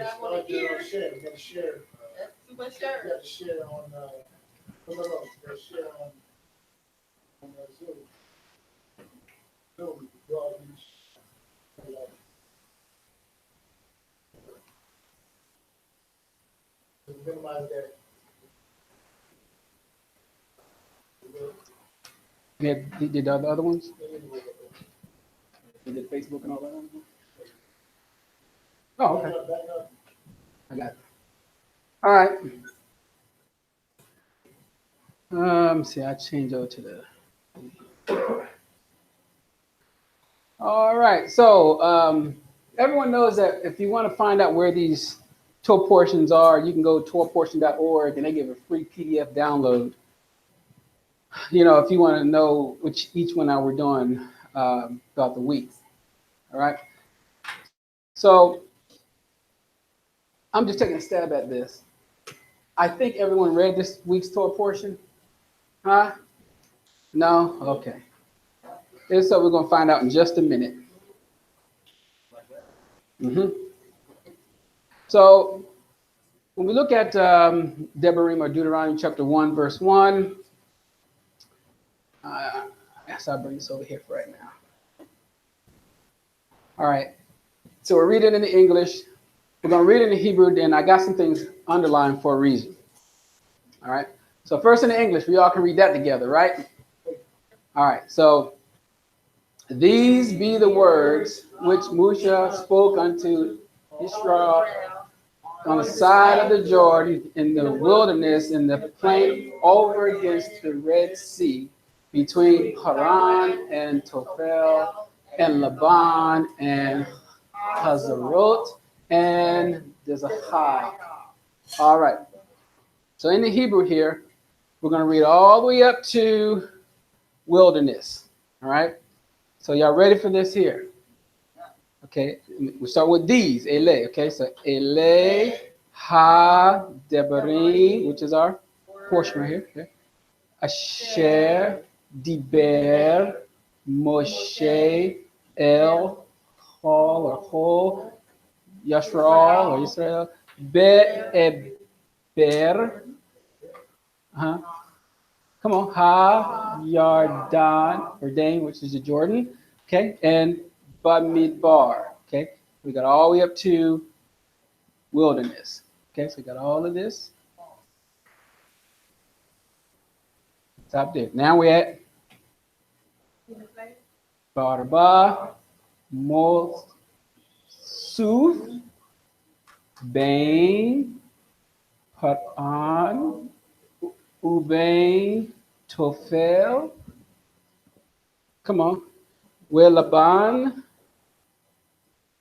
I want to hear. We got to share. That's too much share. We got to share on. We got to share on Zoom. Zoom. Minimize that. Yeah, did the other ones? Did Facebook and all that? Oh, okay. I got it. All right. See, I changed over to the. All right. So everyone knows that if you want to find out where these Torah portions are, you can go to torahportion.org and they give a free PDF download. You know, if you want to know which each one I we're doing throughout the week. All right. So I'm just taking a stab at this. I think everyone read this week's Torah portion. Huh? No? Okay. Here's what we're going to find out in just a minute. So when we look at Devarim or Deuteronomy chapter 1, verse 1, I guess I'll bring this over here for right now. All right. So we're reading in the English. We're going to read it in the Hebrew, then I got some things underlined for a reason. All right. So first in the English, we all can read that together, right? All right. So these be the words which Moshe spoke unto Israel on the side of the Jordan in the wilderness in the plain over against the Red Sea between Haran and Tophel and Laban and Hazarot and Dizahai. All right. So in the Hebrew here, we're going to read all the way up to wilderness. All right. So y'all ready for this here? Okay. We start with these. Ele. Okay. So Ele ha Devarim, which is our portion right here. Okay. Asher Diber Moshe El Chol or Chol Yashral or Israel Be'eber. Come on, Ha Yardan or Dane, which is the Jordan. Okay, and Bemidbar. Okay, we got all the way up to wilderness. Okay, so we got all of this. Stop there. Now we're at Barba, Mosuth, Bain, Paran, Ubain, Tophel. Come on. Laban,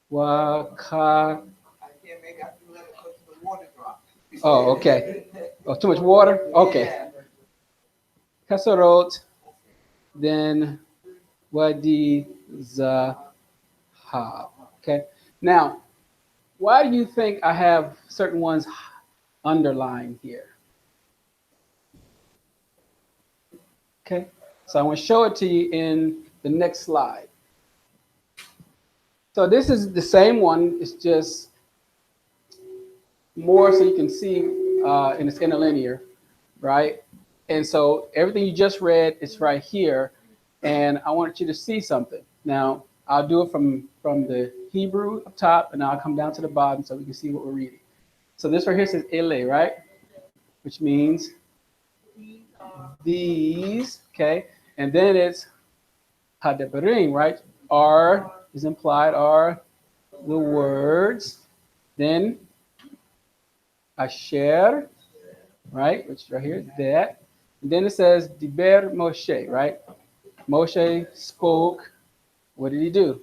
Waka. Oh, okay. Oh, too much water? Okay. Kasarot, then Wadi Zahab. Okay. Now, why do you think I have certain ones underlined here? Okay. So I want to show it to you in the next slide. So this is the same one. It's just more so you can see in its interlinear, right? And so everything you just read is right here. And I want you to see something. Now, I'll do it from the Hebrew up top, and I'll come down to the bottom so we can see what we're reading. So this right here says Ele, right? Which means these, okay? And then it's Hadebarim, right? Are is implied are the words. Then Asher, right? Which is right here, that. And then it says Diber Moshe, right? Moshe spoke. What did he do?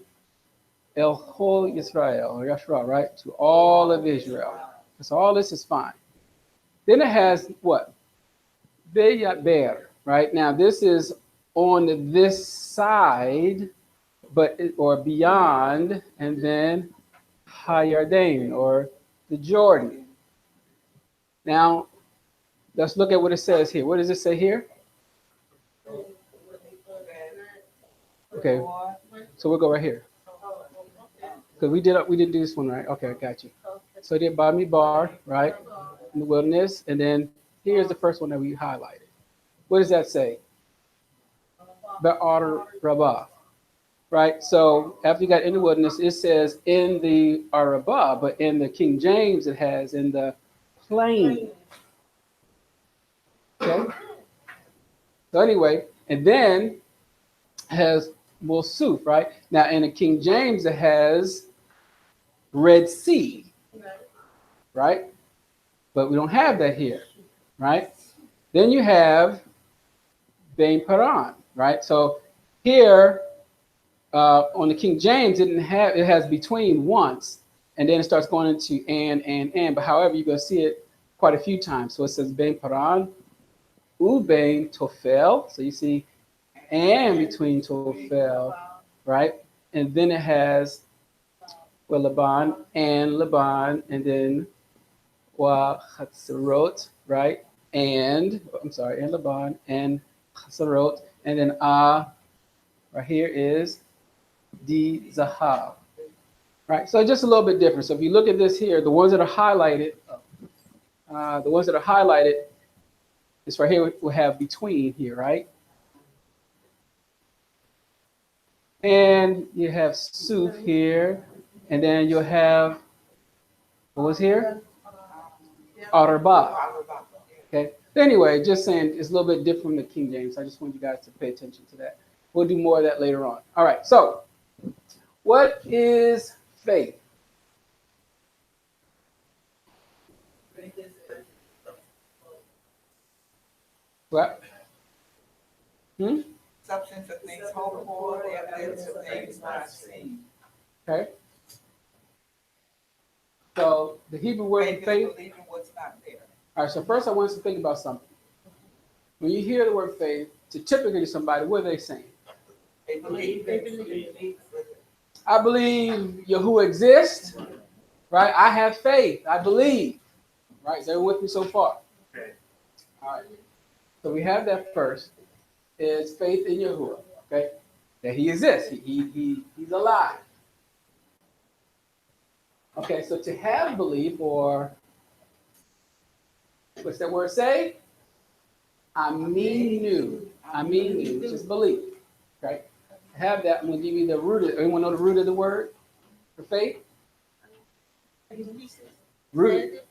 El Chol Israel, or Yashra, right? To all of Israel. So all this is fine. Then it has what? Be'yaber, right? Now this is on this side, but or beyond, and then Hayardain, or the Jordan. Now let's look at what it says here. What does it say here? Okay, so we'll go right here. Because we didn't do this one right. Okay, I got you. So they did Bemidbar, right? In the wilderness. And then here's the first one that we highlighted. What does that say? Be'ar Rabah, right? So after you got in the wilderness, it says in the Arabah, but in the King James, it has in the plain. Okay? So anyway, and then has Mulsuf, right? Now in the King James, it has Red Sea, right? But we don't have that here, right? Then you have Bain Paran, right? So here on the King James, it didn't have, it has between once, and then it starts going into and. But however, you're going to see it quite a few times. So it says Bain Paran, Ubain Tofel. So you see and between Tofel, right? And then it has well, Laban, and then Wa Chatzerot, right? And Laban and Chatzerot, and then right here is Di Zahav, right? So just a little bit different. So if you look at this here, the ones that are highlighted, this right here will have between here, right? And you have Suf here, and then you'll have, what was here? Arba. Okay. Anyway, just saying it's a little bit different from the King James. I just want you guys to pay attention to that. We'll do more of that later on. All right. So, what is faith? What? Substance of things hoped for, the evidence of things not seen. Okay. So the Hebrew word for faith. Believing what's not there. All right. So first, I want us to think about something. When you hear the word faith, to typically somebody, what are they saying? They believe. I believe Yahuah exists. Right. I have faith. I believe. Right. Is everyone with me so far? Okay. All right. So we have that first. Is faith in Yahuah, okay? That he exists. He's alive. Okay, so to have belief, or what's that word say? Aminu, which is belief. Okay? To have that, I'm going to give you the root of, anyone know the root of the word for faith? Root.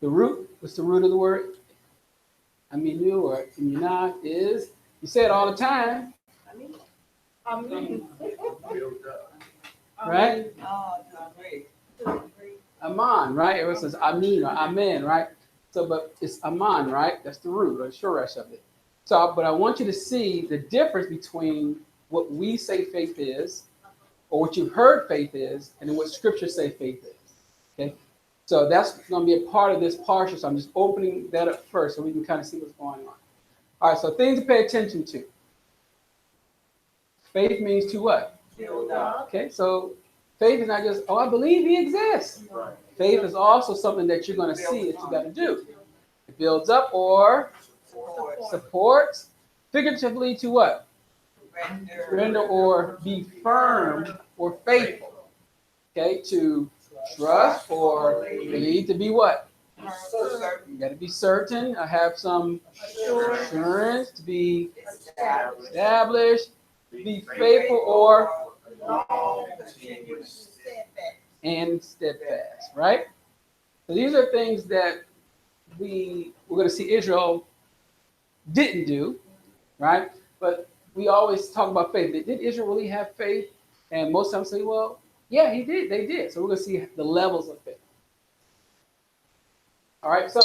The root, what's the root of the word? Aminu or imunah is, you say it all the time. Right? Aman, right? It says Amin or Amen, right? So, but it's Aman, right? That's the root or the shoresh of it. So, but I want you to see the difference between what we say faith is, or what you've heard faith is, and then what scriptures say faith is. Okay? So that's going to be a part of this Parsha. So I'm just opening that up first so we can kind of see what's going on. All right, so things to pay attention to. Faith means to what? Okay, so faith is not just, oh, I believe he exists. Right. Faith is also something that you're going to see that you got to do. It builds up or supports, figuratively to what? Render or be firm or faithful. Okay, to trust or believe, to be what? You got to be certain. I have some assurance, to be established, be faithful or and steadfast, right? So these are things that we're going to see Israel didn't do, right? But we always talk about faith. Did Israel really have faith? And most times say, well, yeah, he did. They did. So we're going to see the levels of faith. All right, so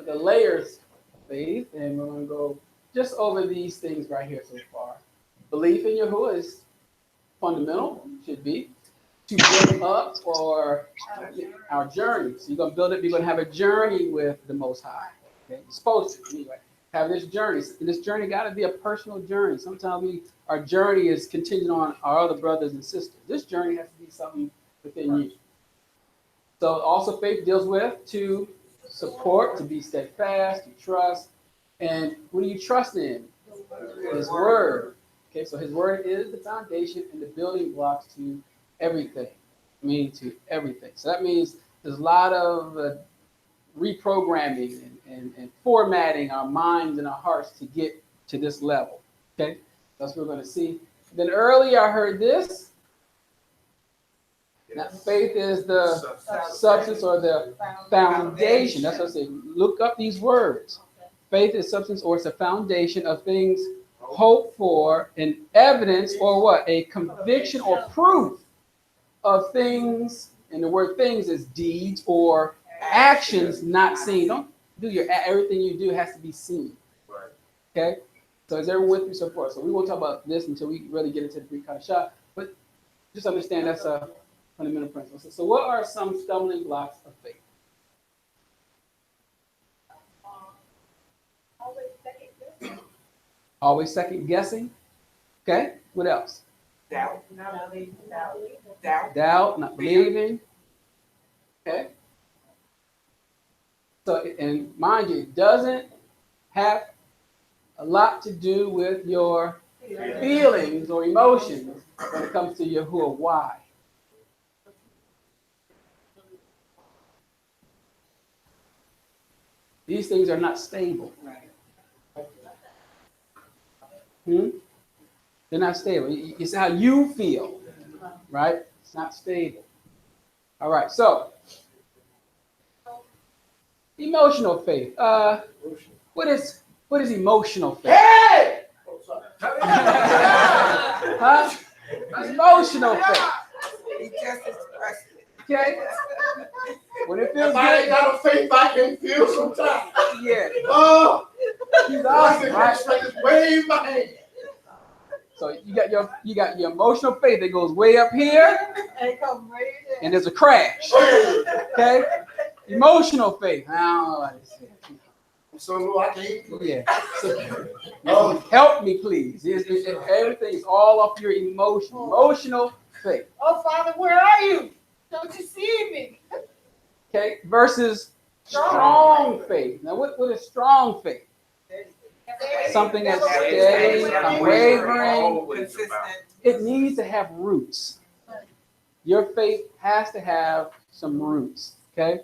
the layers of faith, and we're going to go just over these things right here so far. Belief in Yahuah is fundamental, should be, to build up for our journey. So you're going to build it, you're going to have a journey with the Most High. Okay, you're supposed to, anyway, have this journey. And this journey got to be a personal journey. Sometimes our journey is contingent on our other brothers and sisters. This journey has to be something within you. So also faith deals with to support, to be steadfast, to trust. And what are you trusting in? His word. Okay, so his word is the foundation and the building blocks to everything. To everything. So that means there's a lot of reprogramming and formatting our minds and our hearts to get to this level. Okay, that's what we're going to see. Then earlier I heard this. Now, faith is the substance or the foundation. That's what I say. Look up these words. Faith is substance or it's a foundation of things hoped for, an evidence or what? A conviction or proof of things. And the word things is deeds or actions not seen. Don't do everything you do has to be seen. Okay? So is everyone with me so far? So we won't talk about this until we really get into the Greek CashApp. But just understand that's a fundamental principle. So what are some stumbling blocks of faith? Always second guessing. Okay. What else? Doubt. Doubt, not believing. Okay. So, and mind you, it doesn't have a lot to do with your feelings or emotions when it comes to Yahuah. Why? These things are not stable. They're not stable. It's how you feel, right? It's not stable. All right, so emotional faith. What is emotional faith? Hey! Huh? Emotional faith. He just expressed it. Okay? When it feels If I ain't good, got no faith, I can feel sometimes. yeah. Oh, He's I awesome, can right? just wave my hand. So you got your emotional faith that goes way up here, and there's a crash. Okay? Emotional faith. I don't know what to say. I'm so low I can't. Yeah. So, help me, please. Everything is all off your emotional faith. Oh, Father, where are you? Don't you see me? Okay? Versus strong faith. Now, what is strong faith? Something that's steady, unwavering. Consistent. It needs to have roots. Your faith has to have some roots. Okay?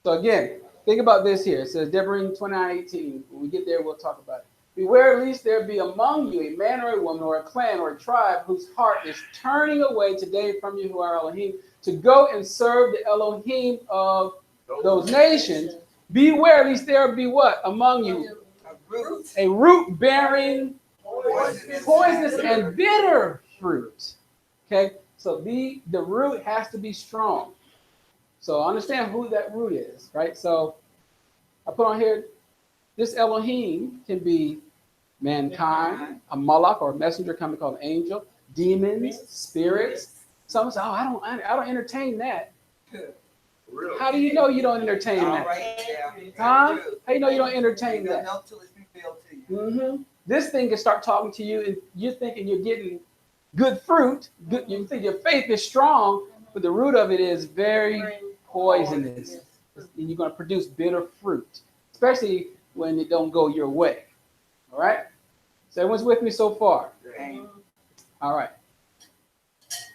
So again, think about this here. It says, Deborah 29:18. When we get there, we'll talk about it. Beware, lest there be among you a man or a woman or a clan or a tribe whose heart is turning away today from you who are Elohim to go and serve the Elohim of those nations. Beware, lest there be what? Among you? A root bearing poisonous and bitter fruit. Okay? So the root has to be strong. So understand who that root is, right? So I put on here, this Elohim can be mankind, a malach or a messenger coming called an angel, demons, spirits. Some say, oh, I don't entertain that. How do you know you don't entertain that? Huh? How do you know you don't entertain that? This thing can start talking to you, and you're thinking you're getting good fruit. You think your faith is strong, but the root of it is very poisonous. And you're going to produce bitter fruit, especially when it don't go your way. All right? So everyone's with me so far? All right.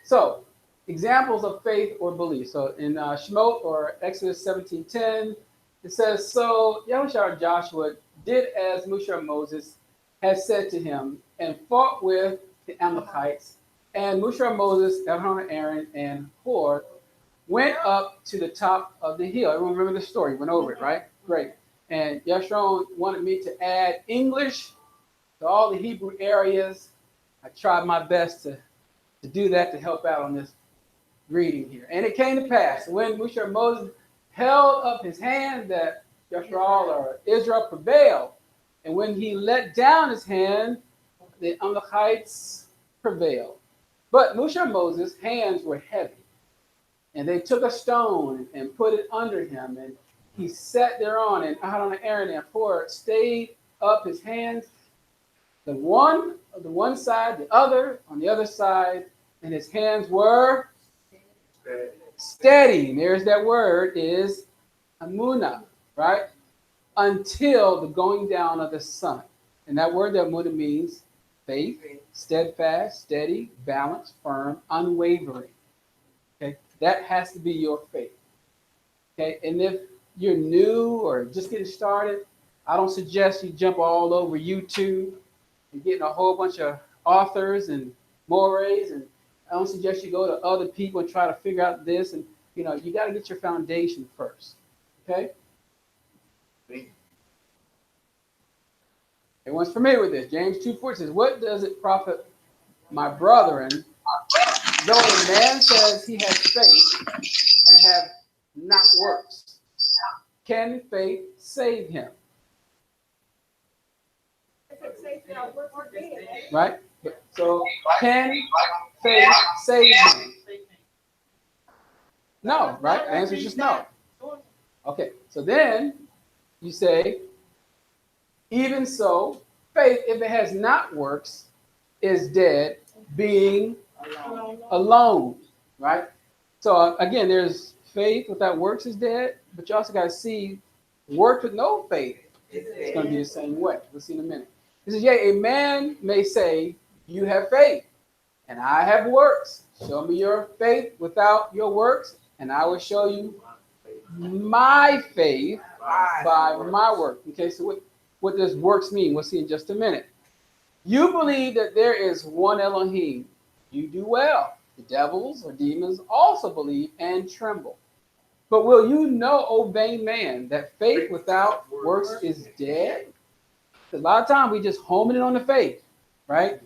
So examples of faith or belief. So in Shemot or Exodus 17:10, it says, so Yahuah Joshua did as Moses had said to him and fought with the Amalekites. And Moses, Aaron, and Hur went up to the top of the hill. Everyone remember the story? Went over it, right? Great. And Yeshurun wanted me to add English to all the Hebrew areas. I tried my best to do that to help out on this reading here. And it came to pass when Moses held up his hand that Yeshurun or Israel prevailed. And when he let down his hand, the Amalekites prevailed. But Moses' hands were heavy. And they took a stone and put it under him. And he sat thereon, and Aaron and Hur stayed up his hands, the one on the one side, the other on the other side, and his hands were steady. And there's that word is amunah, right? Until the going down of the sun. And that word, that amunah, means faith, steadfast, steady, balanced, firm, unwavering. Okay, that has to be your faith. Okay, and if you're new or just getting started, I don't suggest you jump all over YouTube and getting a whole bunch of authors and mores, and I don't suggest you go to other people and try to figure out this. And you got to get your foundation first. Okay. Everyone's familiar with this. James 2:4 says, "What does it profit, my brethren, though a man says he has faith and have not works? Can faith save him?" Right? So, can faith save him? No, right? The answer is just no. Okay, so then you say, even so, faith, if it has not works, is dead, being alone, right? So again, there's faith without works is dead, but you also got to see work with no faith. It's going to be the same way. We'll see in a minute. He says, "Yea, a man may say, you have faith, and I have works. Show me your faith without your works, and I will show you my faith by my work." Okay, so what does works mean? We'll see in just a minute. You believe that there is one Elohim. You do well. The devils or demons also believe and tremble. But will you know, O vain man, that faith without works is dead? A lot of times we just homing it on the faith, right?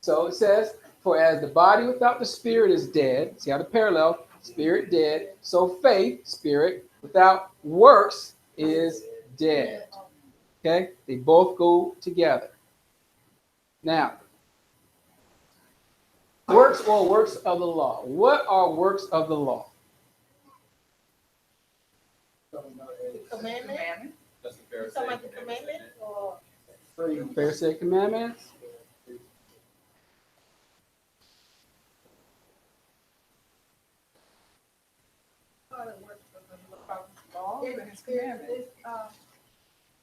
So it says, "For as the body without the spirit is dead," see how the parallel, spirit dead, so faith, spirit, without works is dead. Okay? They both go together. Now, works or works of the law. What are works of the law? Commandment? That's the Pharisee. Something like the commandment or? Pharisaic commandments. Law and his commandments.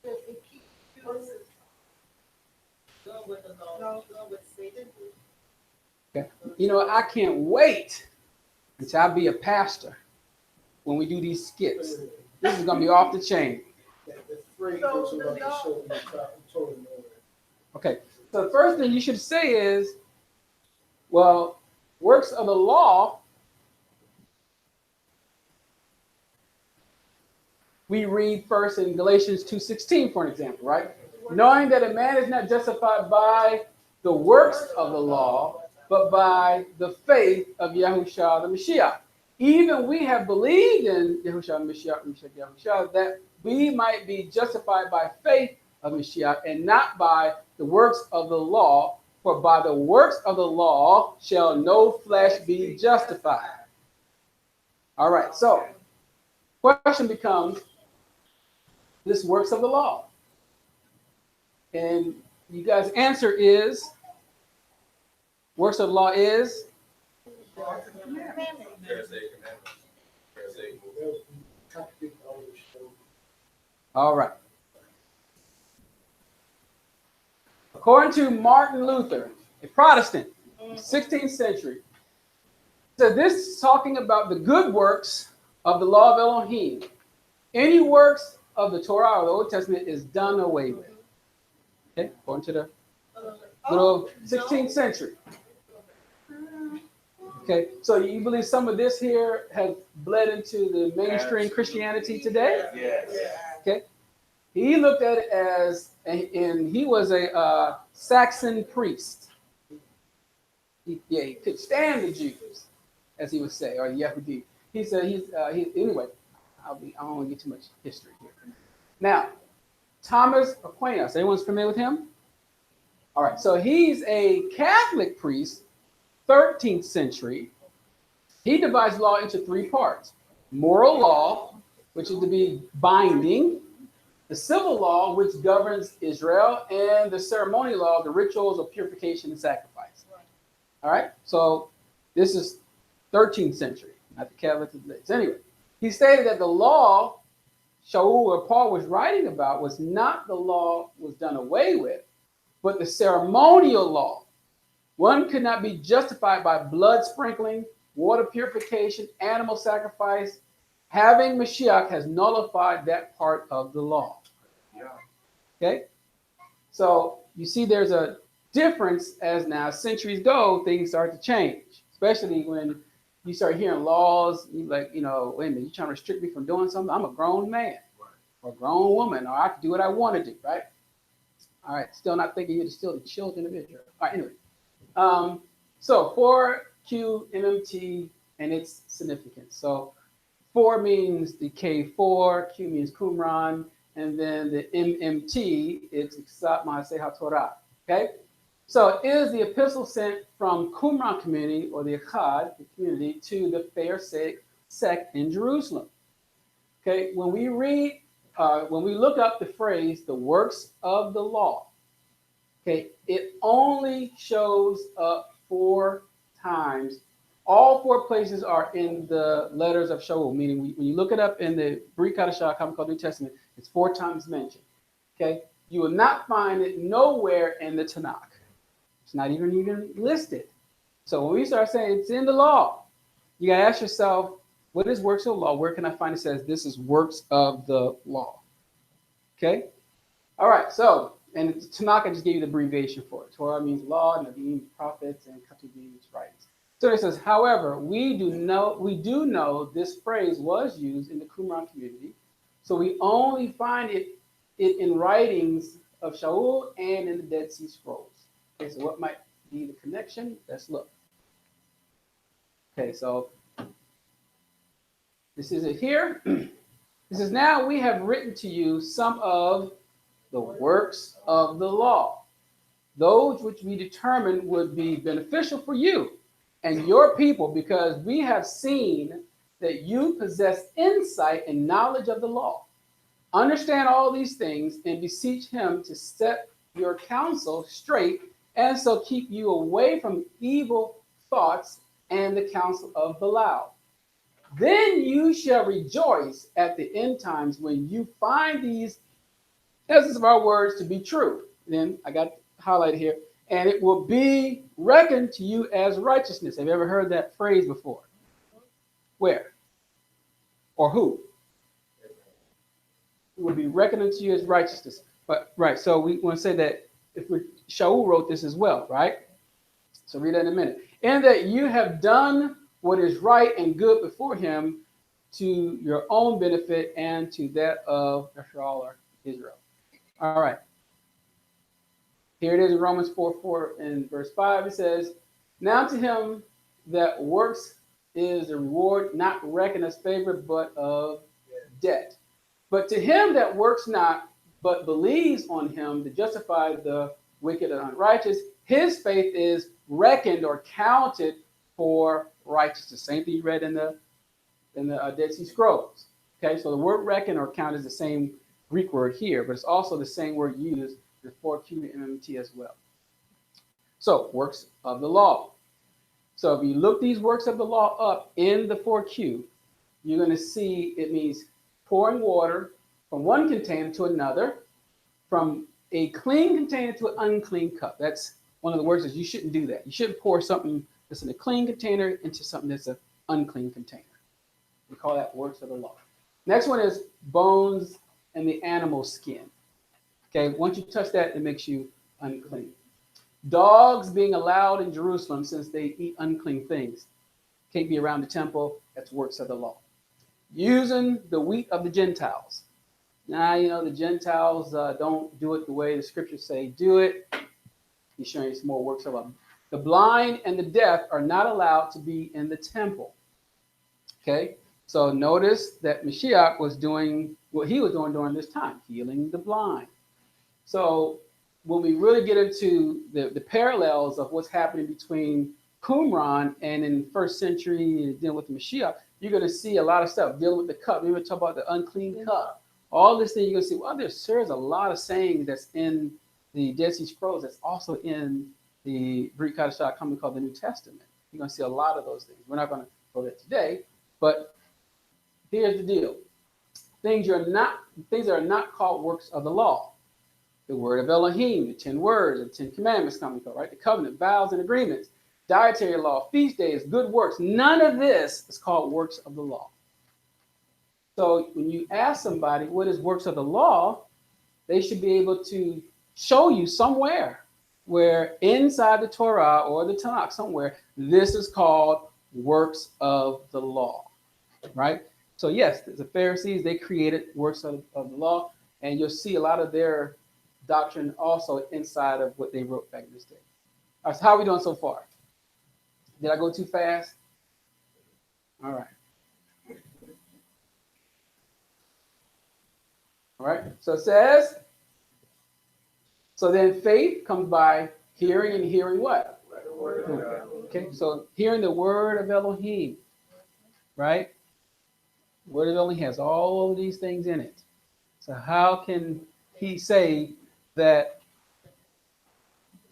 It keeps us going with the law, going with Satan. Okay. I can't wait until I be a pastor when we do these skits. This is going to be off the chain. Okay. So the first thing you should say is, well, works of the law, we read first in Galatians 2:16, for an example, right? Knowing that a man is not justified by the works of the law, but by the faith of Yahushua the Mashiach. Even we have believed in Yahushua Mashiach, that we might be justified by faith of Mashiach and not by the works of the law. For by the works of the law shall no flesh be justified. All right, so question becomes, this works of the law. And you guys' answer is, works of the law is? All right. According to Martin Luther, a Protestant, 16th century, so this is talking about the good works of the law of Elohim. Any works of the Torah or the Old Testament is done away with. Okay, according to the little 16th century. Okay, so you believe some of this here has bled into the mainstream Christianity today? Yes. Okay, he looked at it as, and he was a Saxon priest. He could stand the Jews, as he would say, or the Yehudi. He said anyway. I don't want to get too much history here. Now, Thomas Aquinas. Everyone's familiar with him? All right, so he's a Catholic priest, 13th century. He divides law into three parts: moral law, which is to be binding; the civil law, which governs Israel; and the ceremonial law, the rituals of purification and sacrifice. All right, so this is 13th century, not the Catholic. Anyway, he stated that the law Shaul or Paul was writing about was not the law was done away with, but the ceremonial law. One could not be justified by blood sprinkling water purification, animal sacrifice. Having Mashiach has nullified that part of the law. Okay? So you see there's a difference as now centuries go, things start to change, especially when you start hearing laws, you like, wait a minute, you're trying to restrict me from doing something? I'm a grown man or a grown woman, or I can do what I want to do, right? All right, still not thinking you're still the children of Israel. All right, anyway. So 4QMMT and its significance. So 4 means the K4, Q means Qumran, and then the MMT, it's Iksat Ma'aseh Torah. Okay? So it is the epistle sent from Qumran community, or the Echad, the community, to the fair sect in Jerusalem. Okay, when we look up the phrase, the works of the law, okay, it only shows up 4 times. All 4 places are in the letters of Shaul, meaning when you look it up in the Brit Hadashah, common called New Testament, it's 4 times mentioned. Okay, you will not find it nowhere in the Tanakh. It's not even listed. So when we start saying it's in the law, you gotta ask yourself, what is works of the law? Where can I find it says this is works of the law? Okay, all right. So and Tanakh, I just gave you the abbreviation for it. Torah means law, Nevi'im prophets, and Ketuvim means writings. So it says, however, we do know this phrase was used in the Qumran community. So we only find it in writings of Shaul and in the Dead Sea Scrolls. Okay, so what might be the connection? Let's look. Okay, so this is it here. This is now we have written to you some of the works of the law, those which we determined would be beneficial for you and your people, because we have seen that you possess insight and knowledge of the law. Understand all these things and beseech him to set your counsel straight, and so keep you away from evil thoughts and the counsel of Belial. Then you shall rejoice at the end times when you find these essence of our words to be true. Then I got highlighted here, and it will be reckoned to you as righteousness. Have you ever heard that phrase before? Where? Or who? It will be reckoned unto you as righteousness. But right, so we want to say that if Shaul wrote this as well, right? So read that in a minute. And that you have done what is right and good before him, to your own benefit and to that of Israel. All right. Here it is in Romans 4:4 and verse 5. It says, now to him that works is the reward not reckoned as favor, but of debt. But to him that works not, but believes on him to justify the wicked and unrighteous, his faith is reckoned or counted for righteousness. Same thing you read in the Dead Sea Scrolls. Okay, so the word reckon or count is the same Greek word here, but it's also the same word used for QMMT as well. So works of the law. So if you look these works of the law up in the 4Q, you're going to see it means pouring water from one container to another, from a clean container to an unclean cup. That's one of the words is you shouldn't do that. You shouldn't pour something that's in a clean container into something that's an unclean container. We call that works of the law. Next one is bones and the animal skin. Okay, once you touch that, it makes you unclean. Dogs being allowed in Jerusalem since they eat unclean things. Can't be around the temple. That's works of the law. Using the wheat of the Gentiles. Now, the Gentiles don't do it the way the scriptures say do it. He's showing you some more works of them. The blind and the deaf are not allowed to be in the temple. Okay, so notice that Mashiach was doing what he was doing during this time, healing the blind. So when we really get into the parallels of what's happening between Qumran and in first century dealing with the Mashiach, you're going to see a lot of stuff dealing with the cup. We're going to talk about the unclean cup. All this thing you're going to see, well, there's a lot of sayings that's in the Dead Sea Scrolls that's also in the Brit Hadashah, commonly called the New Testament. You're going to see a lot of those things. We're not going to go there today, but here's the deal. Things that are not called works of the law. The word of Elohim, the 10 words, the 10 commandments, commonly called, right? The covenant, vows, and agreements. dietary law, feast days, good works. None of this is called works of the law. So when you ask somebody what is works of the law, they should be able to show you somewhere where inside the Torah or the Tanakh, somewhere, this is called works of the law, right? So yes, the Pharisees, they created works of the law, and you'll see a lot of their doctrine also inside of what they wrote back in this day. All right, so how are we doing so far? Did I go too fast? All right. All right, so it says, so then faith comes by hearing, and hearing what? Okay, so hearing the word of Elohim, right? Word of Elohim has all of these things in it. So how can he say that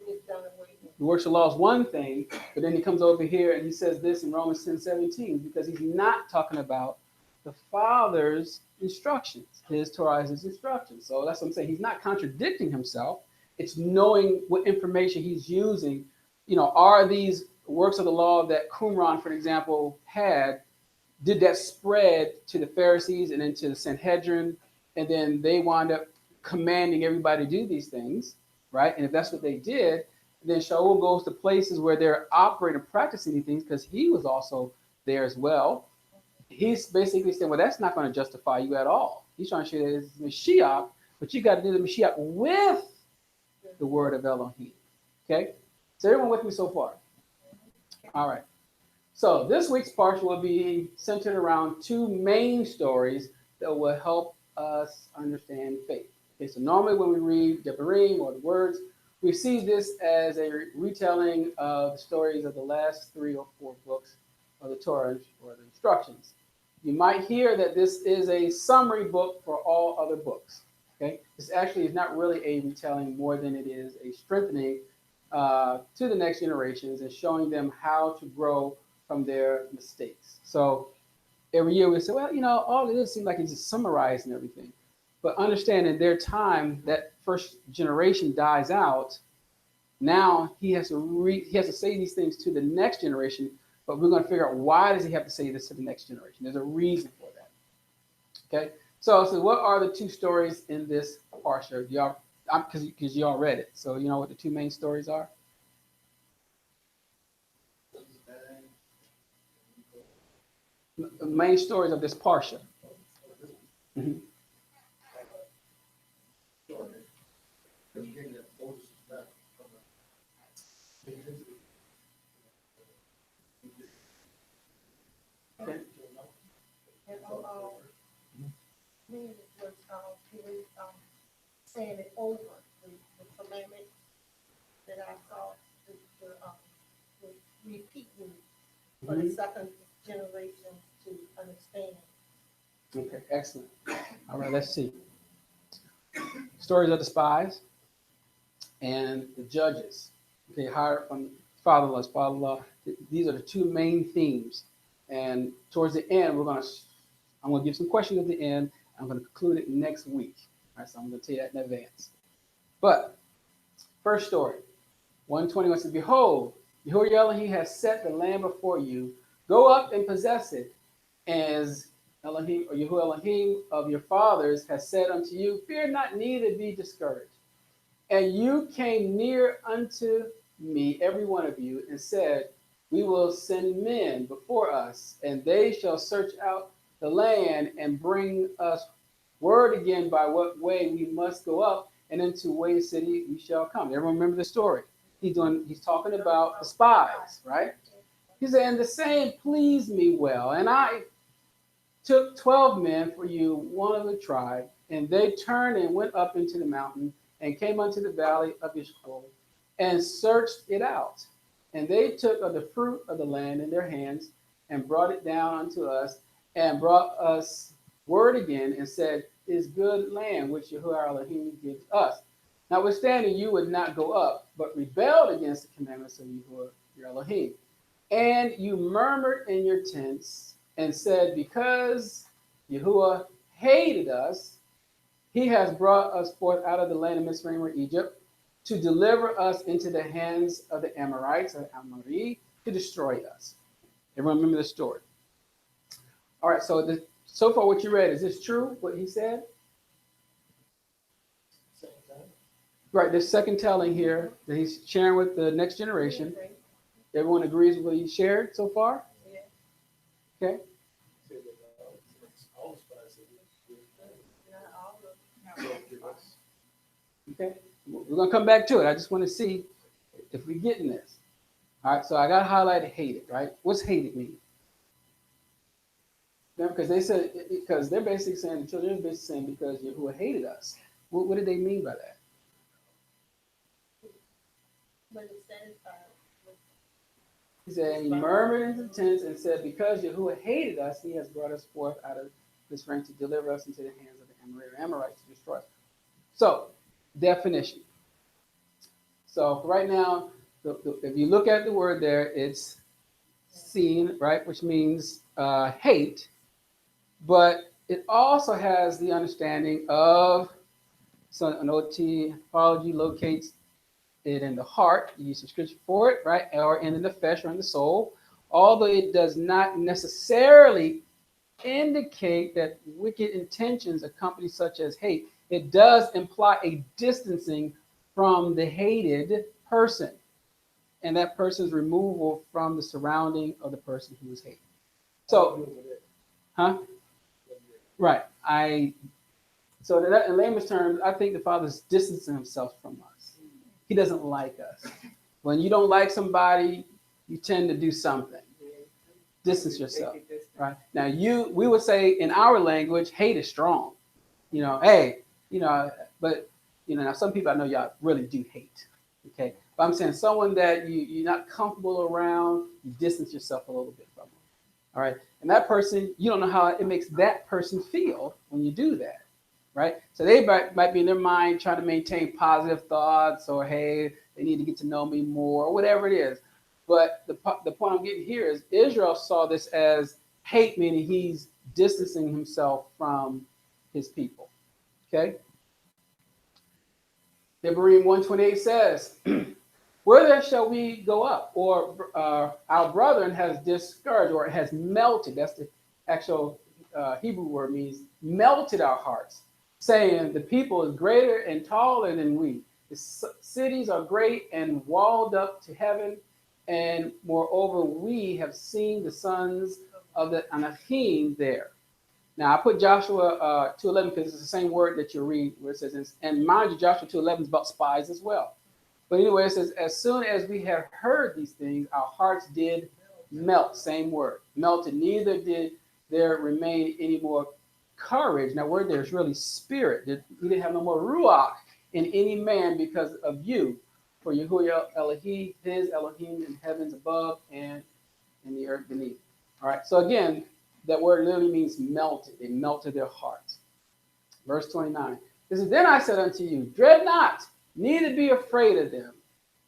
the works of law is one thing, but then he comes over here and he says this in Romans 10:17, because he's not talking about the Father's instructions. His Torah is his instructions. So that's what I'm saying. He's not contradicting himself. It's knowing what information he's using. You know, are these works of the law that Qumran, for example, had, did that spread to the Pharisees and then to the Sanhedrin, and then they wound up commanding everybody to do these things, right? And if that's what they did, then Shaul goes to places where they're operating and practicing these things, because he was also there as well. He's basically saying, well, that's not going to justify you at all. He's trying to show you that it's Mashiach, but you got to do the Mashiach with the word of Elohim. Okay? So everyone with me so far? All right. So this week's Parsha will be centered around two main stories that will help us understand faith. Okay, so normally when we read Devarim or the words, we see this as a retelling of the stories of the last 3 or 4 books of the Torah or the instructions. You might hear that this is a summary book for all other books. Okay, this actually is not really a retelling more than it is a strengthening to the next generations and showing them how to grow from their mistakes. So every year we say, well, you know, all of this seems like it's just summarizing everything. But understand in their time, that first generation dies out. Now he has to say these things to the next generation, but we're going to figure out, why does he have to say this to the next generation? There's a reason for that. Okay, so what are the two stories in this Parsha? Y'all, because y'all read it, so you know what the two main stories are. The main stories of this Parsha. Mm-hmm. Okay. And me was really saying it over the commandment that I saw the repeating for the second generation to understand. Okay, excellent. All right, let's see. Stories of the spies and the judges. Okay, hired from father-in-law. These are the two main themes. And towards the end, I'm going to give some questions at the end. I'm going to conclude it next week. All right, so I'm going to tell you that in advance. But first story, 121 says, behold, Yahuah Elohim has set the land before you. Go up and possess it, as Elohim or Yahuah Elohim of your fathers has said unto you. Fear not, neither be discouraged. And you came near unto me, every one of you, and said, we will send men before us, and they shall search out the land and bring us word again by what way we must go up, and into what city we shall come. Everyone remember the story. He's talking about the spies, right? He said, and the saying pleased me well, and I took 12 men for you, one of the tribe, and they turned and went up into the mountain and came unto the valley of Eshcol and searched it out. And they took of the fruit of the land in their hands and brought it down unto us and brought us word again and said, is good land which Yahuah Elohim gives us. Notwithstanding, you would not go up, but rebelled against the commandments of Yahuah your Elohim. And you murmured in your tents and said, because Yahuah hated us, he has brought us forth out of the land of Mitzrayim or Egypt, to deliver us into the hands of the Amorites, or Amori, to destroy us. Everyone remember the story. All right, so far what you read, is this true, what he said? Same time. Right, this second telling here that he's sharing with the next generation. Everyone agrees with what he shared so far? Okay. Say that, it's almost possible. Okay. We're going to come back to it. I just want to see if we're getting this. All right, so I got highlighted hated, right? What's hated mean? Yeah, because because they're basically saying, the children are basically saying, because Yahuah hated us. What did they mean by that? But it's satisfied. He said, he murmured in his tents and said, because Yahuah hated us, he has brought us forth out of this rank to deliver us into the hands of the Amorites to destroy us. So, definition. So, right now, if you look at the word there, it's seen, right, which means hate, but it also has the understanding of, so an OT apology locates it in the heart, you use the scripture for it, right, or in the flesh or in the soul, although it does not necessarily indicate that wicked intentions accompany such as hate. It does imply a distancing from the hated person and that person's removal from the surrounding of the person who is hated. So, right. So that, in layman's terms, I think the Father's distancing himself from us. He doesn't like us. When you don't like somebody, you tend to do something. Distance yourself. Right? Now, we would say in our language, hate is strong. Hey, but, now some people I know y'all really do hate. Okay? But I'm saying someone that you're not comfortable around, you distance yourself a little bit from them. All right? And that person, you don't know how it makes that person feel when you do that. Right? So they might be in their mind trying to maintain positive thoughts, or, hey, they need to get to know me more, or whatever it is. But the point I'm getting here is Israel saw this as hate, meaning he's distancing himself from his people. Okay? Devarim 1:28 says, whither shall we go up? Or our brethren has discouraged, or has melted. That's the actual Hebrew word, means melted our hearts, saying the people is greater and taller than we. The cities are great and walled up to heaven. And moreover, we have seen the sons of the Anakim there. Now, I put Joshua 2:11 because it's the same word that you read where it says, and mind you, Joshua 2:11 is about spies as well. But anyway, it says, as soon as we have heard these things, our hearts did melt. Same word, melted. Neither did there remain any more courage. Now, word there is really spirit. We didn't have no more ruach in any man because of you. For Yahuah Elohim, his Elohim in heavens above and in the earth beneath. All right. So again, that word literally means melted. They melted their hearts. Verse 29. This is, then I said unto you, dread not, neither be afraid of them.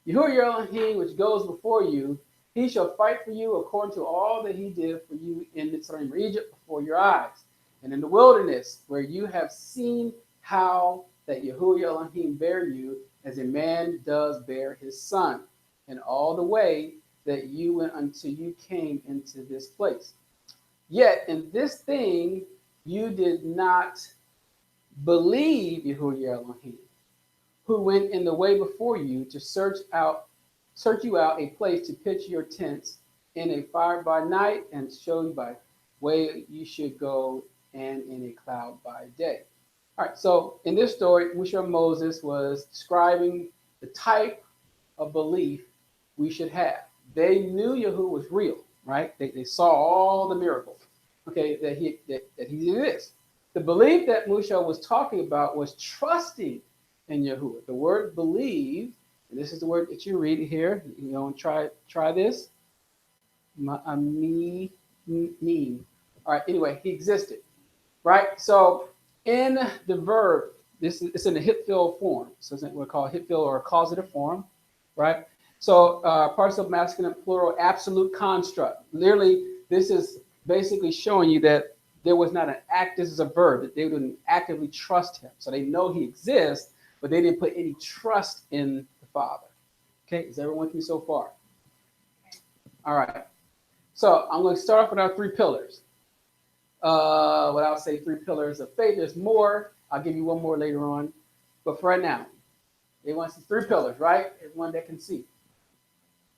Yahuah Elohim, which goes before you, he shall fight for you according to all that he did for you in Mitzrayim, Egypt, before your eyes, and in the wilderness, where you have seen how that Yahuah Elohim bare you, as a man does bear his son, and all the way that you went until you came into this place. Yet in this thing you did not believe Yahuah Elohim, who went in the way before you to search you out a place to pitch your tents in a fire by night, and show you by way you should go, and in a cloud by day. All right, so in this story, we show Moses was describing the type of belief we should have. They knew Yahuah was real, right? They saw all the miracles, okay, that he did this. The belief that Moshe was talking about was trusting in Yahuah. The word believe, and this is the word that you read here. You know, and try this. Ma'amim. All right, anyway, he existed, right? So in the verb, it's in the hip-fill form. So it's what we call hip-fill or a causative form, right? So participle masculine plural absolute construct. Literally, this is basically showing you that there was not an act. This is a verb, that they didn't actively trust him. So they know he exists, but they didn't put any trust in the Father. Okay, is everyone with me so far? All right. So I'm going to start off with our three pillars. What I'll say 3 pillars of faith. There's more. I'll give you one more later on. But for right now, they want to see 3 pillars, right? Everyone that can see.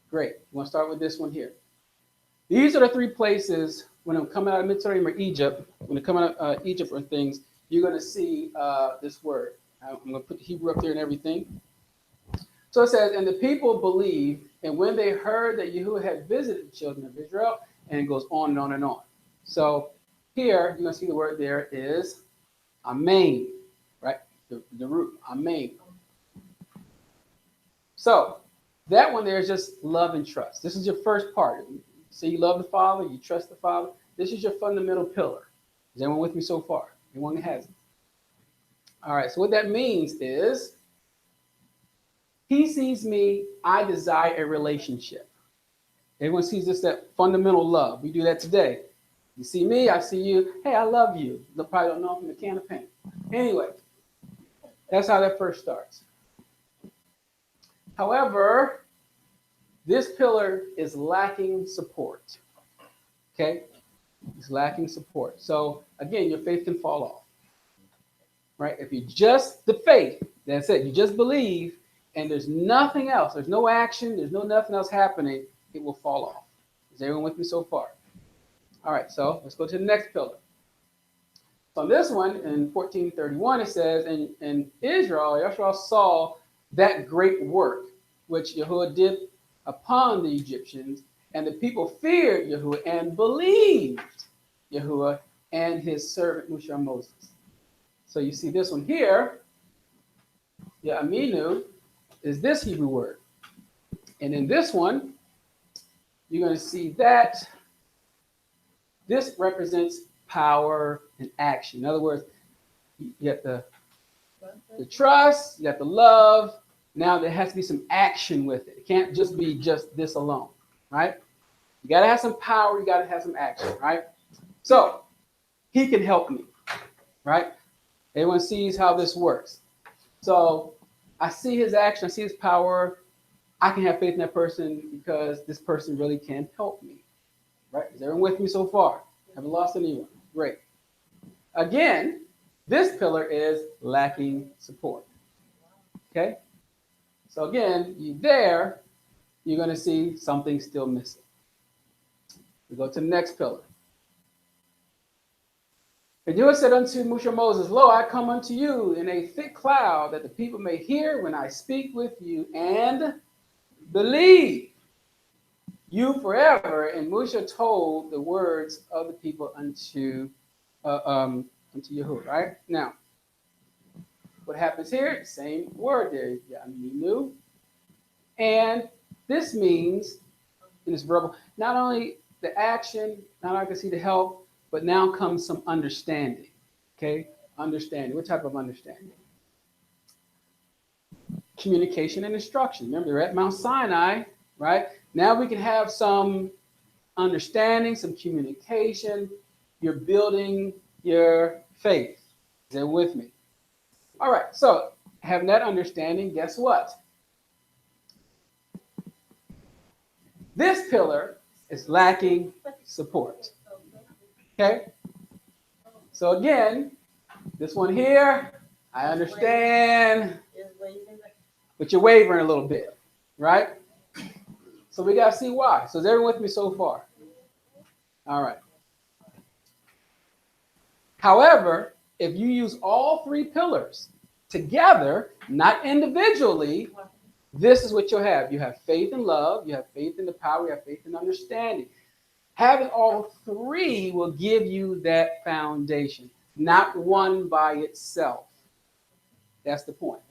Great. We're going to start with this one here. These are the 3 places when I'm coming out of Mitzrayim or Egypt, when I'm coming out of Egypt or things, you're going to see this word. I'm going to put the Hebrew up there and everything. So it says, and the people believed, and when they heard that Yahuah had visited the children of Israel, and it goes on and on and on. So here, you're going to see the word there is amen, right? The root, amen. So that one there is just love and trust. This is your first part. So you love the Father, you trust the Father. This is your fundamental pillar. Is everyone with me so far? Anyone has it? All right, so what that means is, he sees me, I desire a relationship. Everyone sees this, that fundamental love. We do that today. You see me, I see you. Hey, I love you. You probably don't know from the can of paint. Anyway, that's how that first starts. However, this pillar is lacking support. Okay? It's lacking support. So, again, your faith can fall off. Right? If you just the faith, that's it. You just believe, and there's nothing else. There's no action. There's nothing else happening. It will fall off. Is everyone with me so far? All right, so let's go to the next pillar. So on this one, in 1431, it says, and Israel saw that great work which Yahuah did upon the Egyptians, and the people feared Yahuah and believed Yahuah and his servant Moses. So you see this one here, Aminu, is this Hebrew word. And in this one, you're going to see that this represents power and action. In other words, you got the trust, you got the love. Now there has to be some action with it. It can't just be just this alone, right? You got to have some power. You got to have some action, right? So he can help me, right? Everyone sees how this works. So I see his action. I see his power. I can have faith in that person because this person really can help me, right? Is everyone with me so far? Haven't lost anyone? Great. Again, this pillar is lacking support. Okay? So again, you're going to see something still missing. We go to the next pillar. And Yahuah said unto Moses, Lo, I come unto you in a thick cloud, that the people may hear when I speak with you, and believe you forever. And Moshe told the words of the people unto Yahuah, right? Now, what happens here? Same word there, Yaminu. And this means, in this verbal, not only the action, not only I can see the help, but now comes some understanding. Okay? Understanding. What type of understanding? Communication and instruction. Remember, they're at Mount Sinai, right? Now we can have some understanding, some communication. You're building your faith. Is that with me? All right, so having that understanding, guess what? This pillar is lacking support. Okay? So again, this one here, I understand, but you're wavering a little bit, right? So we got to see why. So is everyone with me so far? All right. However, if you use all 3 pillars together, not individually, this is what you'll have. You have faith and love, you have faith in the power, you have faith and understanding. Having all 3 will give you that foundation, not one by itself. That's the point.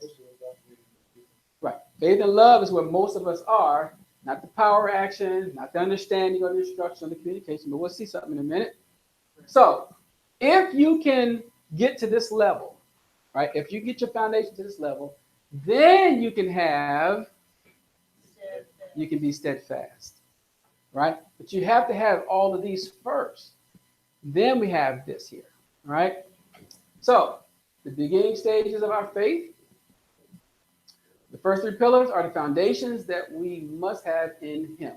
Right. Faith and love is where most of us are, not the power action, not the understanding or the instruction or the communication, but we'll see something in a minute. So if you can get to this level, right? If you get your foundation to this level, then you can be steadfast, right? But you have to have all of these first. Then we have this here, right? So the beginning stages of our faith, The first three pillars are the foundations that we must have in him.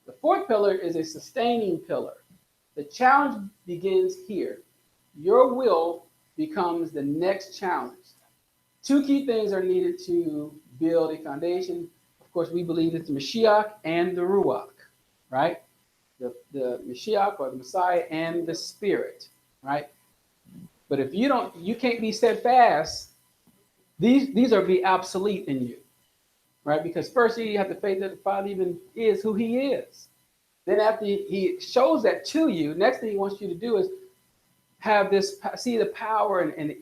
The fourth pillar is a sustaining pillar. The challenge begins here. Your will becomes the next challenge. Two key things are needed to build a foundation. Of course, we believe it's the Mashiach and the Ruach, right? The Mashiach or the Messiah and the Spirit, right? But if you can't be steadfast, these are be obsolete in you, right? Because first you have the faith that the Father even is who he is. Then after he shows that to you, next thing he wants you to do is have this, see the power and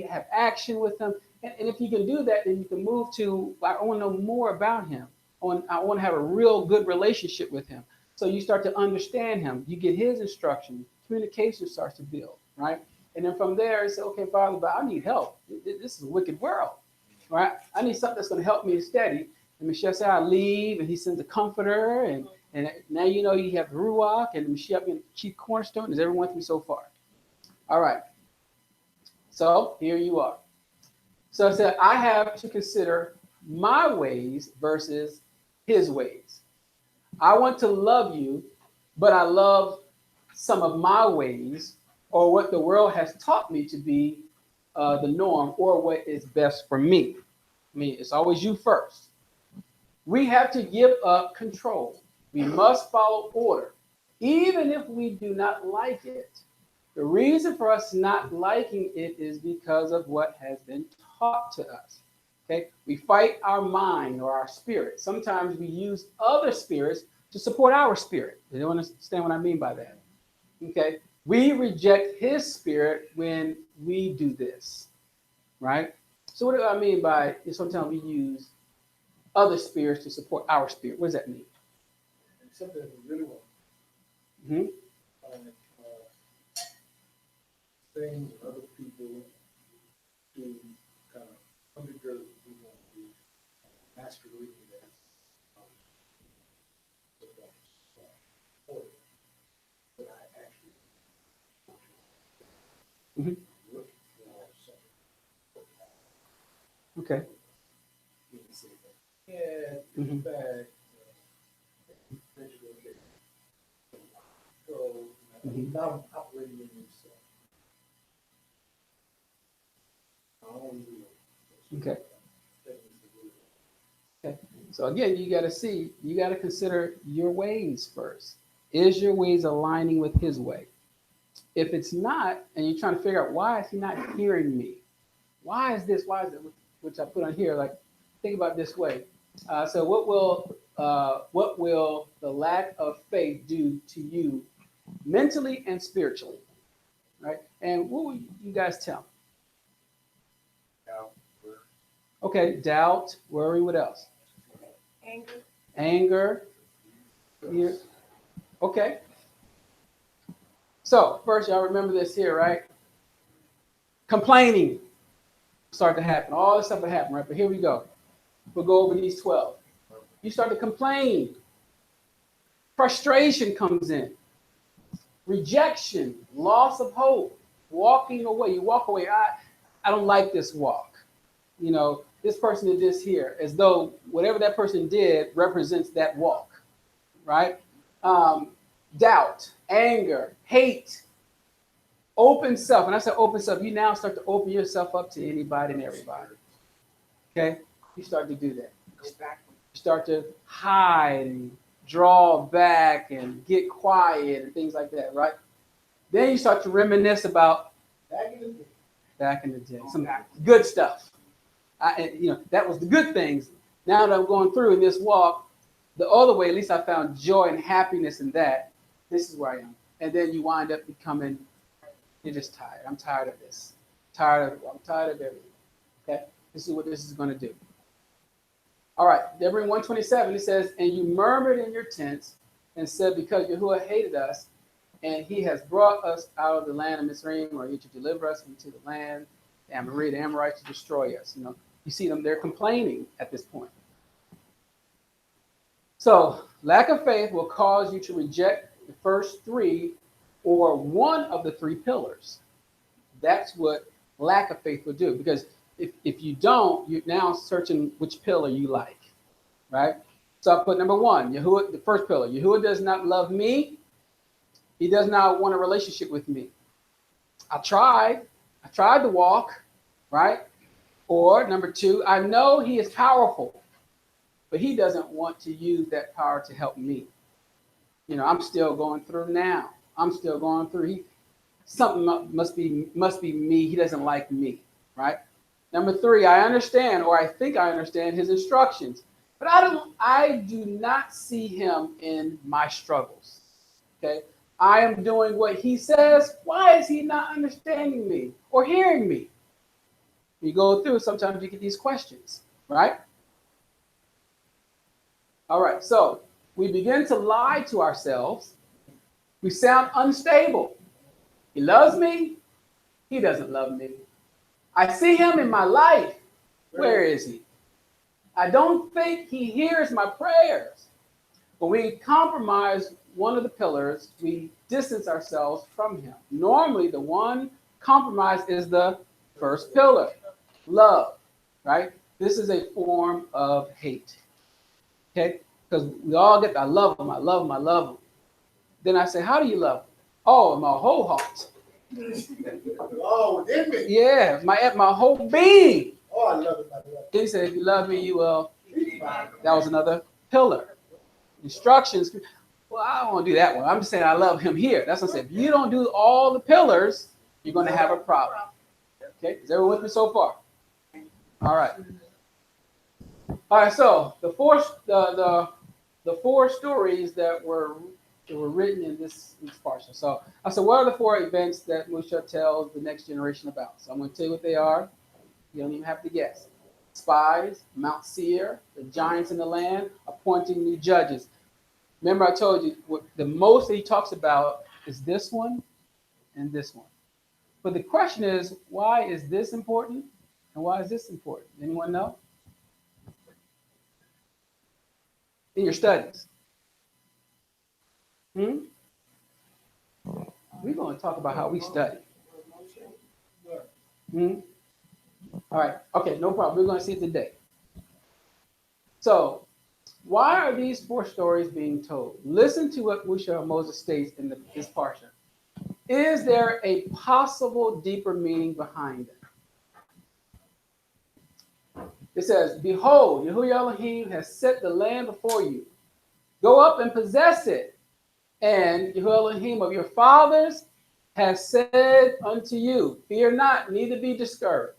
have action with him. And if you can do that, then you can move to, I want to know more about him. I want to have a real good relationship with him. So you start to understand him. You get his instruction. Communication starts to build, right? And then from there, you say, okay, Father, but I need help. This is a wicked world, right? I need something that's going to help me steady. And Mashiach said, I leave, and he sends a comforter. And now you know you have the Ruach and the Mashiach being the chief cornerstone. Is everyone with me so far? All right. So here you are. So I said, I have to consider my ways versus his ways. I want to love you, but I love some of my ways or what the world has taught me to be the norm or what is best for me. I mean, it's always you first. We have to give up control. We must follow order, even if we do not like it. The reason for us not liking it is because of what has been taught to us. Okay, we fight our mind or our spirit. Sometimes we use other spirits to support our spirit. You don't understand what I mean by that? Okay, we reject his spirit when we do this, right? So what do I mean by sometimes we use other spirits to support our spirit? What does that mean? Something that we really want. Mm-hmm. Things and other people to kind of come together we want to be masquerading as but I actually look for something. Okay. You can say that. Yeah, it's bad. So now I'm operating in yourself. Okay. Okay. So again, you got to consider your ways first. Is your ways aligning with his way? If it's not, and you're trying to figure out why is he not hearing me? Why is this? Why is it? Which I put on here, like think about this way. So what will the lack of faith do to you mentally and spiritually? Right? And what will you guys tell me? Okay, doubt, worry, what else? Anger. Here. Okay. So first, y'all remember this here, right? Complaining start to happen. All this stuff will happen, right? But here we go. We'll go over these 12. You start to complain. Frustration comes in. Rejection, loss of hope, walking away. You walk away. I don't like this walk. You know, this person did this here, as though whatever that person did represents that walk, right? Doubt, anger, hate, open self. When I say open self, you now start to open yourself up to anybody and everybody. Okay? You start to do that. You start to hide and draw back and get quiet and things like that, right? Then you start to reminisce about back in the day, some good stuff. That was the good things. Now that I'm going through in this walk, the other way, at least I found joy and happiness in that. This is where I am. And then you wind up becoming, you're just tired. I'm tired of this. I'm tired of everything. Okay? This is what this is going to do. All right. Deborah 127, it says, and you murmured in your tents and said, because Yahuah hated us, and he has brought us out of the land of Mizraim, or to deliver us into the land, the Amorites to destroy us. You see them, they're complaining at this point. So lack of faith will cause you to reject the first three or one of the three pillars. That's what lack of faith will do, because If you don't, you're now searching which pillar you like, right? So I put number one, Yahuah, the first pillar. Yahuah does not love me. He does not want a relationship with me. I tried to walk, right? Or number two, I know he is powerful, but he doesn't want to use that power to help me. You know, I'm still going through now. I'm still going through. Something must be me. He doesn't like me, right? Number three, I understand, or I think I understand his instructions, but I do not see him in my struggles. Okay, I am doing what he says. Why is he not understanding me or hearing me? You go through. Sometimes you get these questions, right? All right, so we begin to lie to ourselves. We sound unstable. He loves me. He doesn't love me. I see him in my life. Where is he? I don't think he hears my prayers. When we compromise one of the pillars, we distance ourselves from him. Normally, the one compromised is the first pillar, love, right? This is a form of hate, okay? Because we all get, I love him, I love him, I love him. Then I say, how do you love him? Oh, my whole heart. Oh, didn't it? Yeah, my whole being. Oh, I love it. I love it. He said, if you love me, you will. That was another pillar. Instructions. Well, I don't want to do that one. I'm just saying I love him here. That's what I'm saying. If you don't do all the pillars, you're going to have a problem. Okay? Is everyone with me so far? All right. All right. So the four stories that were written in this Parsha. So I said, what are the four events that Moshe tells the next generation about? So I'm going to tell you what they are. You don't even have to guess. Spies, Mount Seir, the giants in the land, appointing new judges. Remember, I told you what the most that he talks about is this one and this one. But the question is, why is this important and why is this important? Anyone know? In your studies. We're going to talk about how we study. All right. Okay, no problem. We're going to see it today. So, why are these four stories being told? Listen to what Moses states in this Parsha. Is there a possible deeper meaning behind it? It says, behold, Yahuah Elohim has set the land before you. Go up and possess it. And Yahuah Elohim of your fathers has said unto you, fear not, neither be discouraged.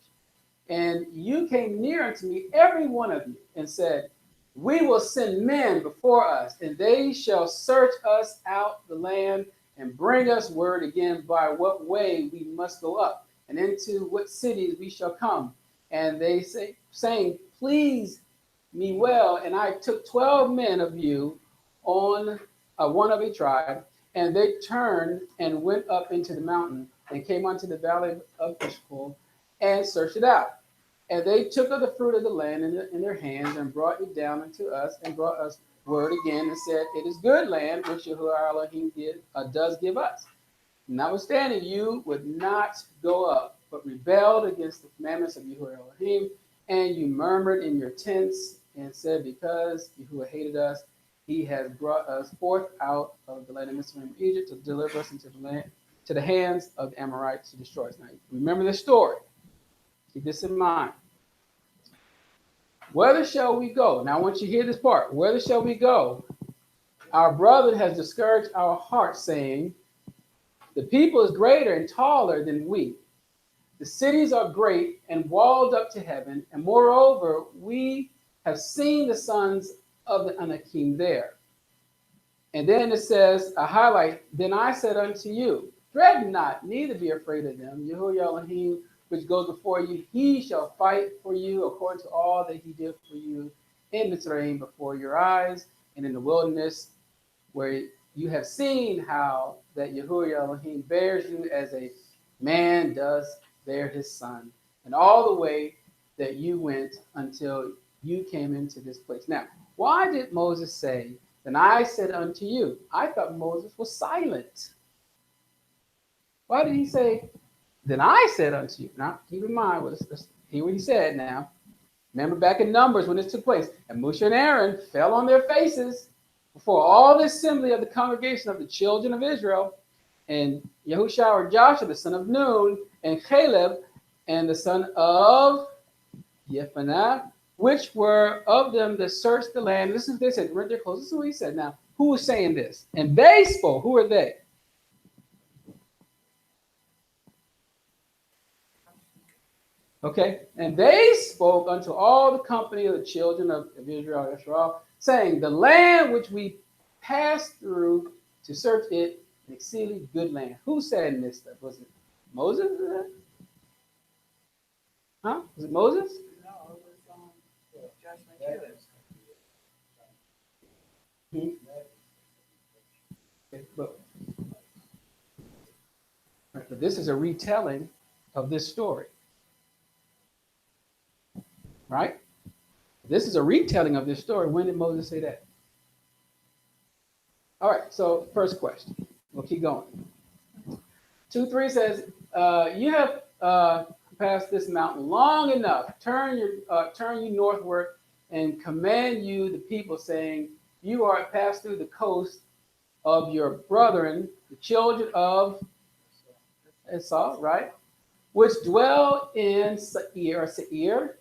And you came near unto me, every one of you, and said, we will send men before us, and they shall search us out the land and bring us word again by what way we must go up, and into what cities we shall come. And they say, saying, please me well. And I took 12 men of you on one of a tribe, and they turned and went up into the mountain and came unto the valley of Eshcol and searched it out. And they took of the fruit of the land in their hands and brought it down unto us and brought us word again and said, it is good land which Yahuah Elohim does give us. Notwithstanding, you would not go up, but rebelled against the commandments of Yahuah Elohim, and you murmured in your tents and said, because Yahuah hated us, he has brought us forth out of the land of Mitzrayim, Egypt, to deliver us into the land, to the hands of the Amorites to destroy us. Now, remember this story. Keep this in mind. Whither shall we go? Now, I want you to hear this part. Whither shall we go? Our brother has discouraged our hearts, saying, the people is greater and taller than we. The cities are great and walled up to heaven. And moreover, we have seen the sons of the Anakim there. And then it says, a highlight, then I said unto you, dread not, neither be afraid of them. Yahuah Elohim, which goes before you, he shall fight for you according to all that he did for you in Mitzrayim before your eyes and in the wilderness, where you have seen how that Yahuah Elohim bears you as a man does bear his son, and all the way that you went until you came into this place. Now, why did Moses say, then I said unto you? I thought Moses was silent. Why did he say, then I said unto you? Now, keep in mind, hear what he said now. Remember back in Numbers when this took place. And Moshe and Aaron fell on their faces before all the assembly of the congregation of the children of Israel. And Yahushua or Joshua, the son of Nun, and Caleb, and the son of Yephannah, which were of them that searched the land. Listen to what they said. Right there close. This is what he said. Now, who was saying this? And they spoke. Who are they? Okay. And they spoke unto all the company of the children of Israel, saying, the land which we passed through to search it, an exceedingly good land. Who said this stuff? Was it Moses? Huh? Was it Moses? No, it was Joshua and Caleb. Okay, but this is a retelling of this story. Right? This is a retelling of this story. When did Moses say that? All right, so first question. We'll keep going. 2:3 says, you have passed this mountain long enough. Turn you northward and command you the people, saying, you are passed through the coast of your brethren, the children of Esau, right? Which dwell in Seir,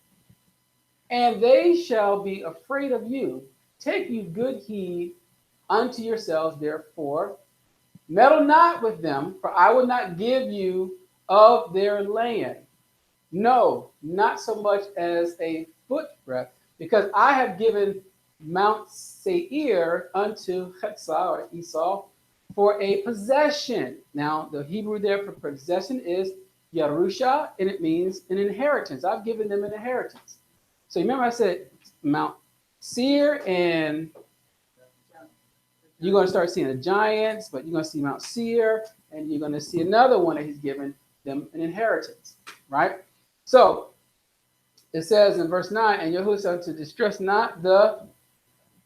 and they shall be afraid of you. Take you good heed unto yourselves, therefore. Meddle not with them, for I will not give you of their land. No, not so much as a foot breadth, because I have given Mount Seir unto Chetzah or Esau for a possession. Now, the Hebrew there for possession is Yerusha, and it means an inheritance. I've given them an inheritance. So remember I said Mount Seir, and you're going to start seeing the giants, but you're going to see Mount Seir, and you're going to see another one that he's given them an inheritance, right? So it says in verse 9, and Yahuah said to distress not the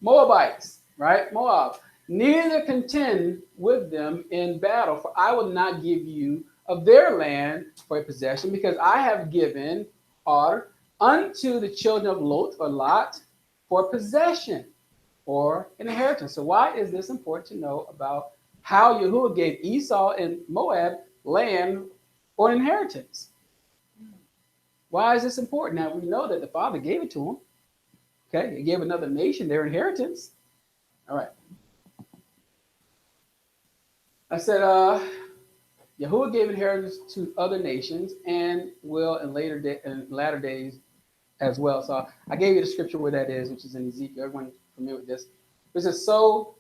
Moabites, right? Moab, neither contend with them in battle, for I will not give you of their land for a possession, because I have given unto the children of Lot for possession or an inheritance. So why is this important to know about how Yahuah gave Esau and Moab land or inheritance? Why is this important? Now we know that the Father gave it to them. Okay, he gave another nation their inheritance. All right. I said, Yahuah gave inheritance to other nations and will in latter days as well. So I gave you the scripture where that is, which is in Ezekiel. Everyone familiar with this? It says, so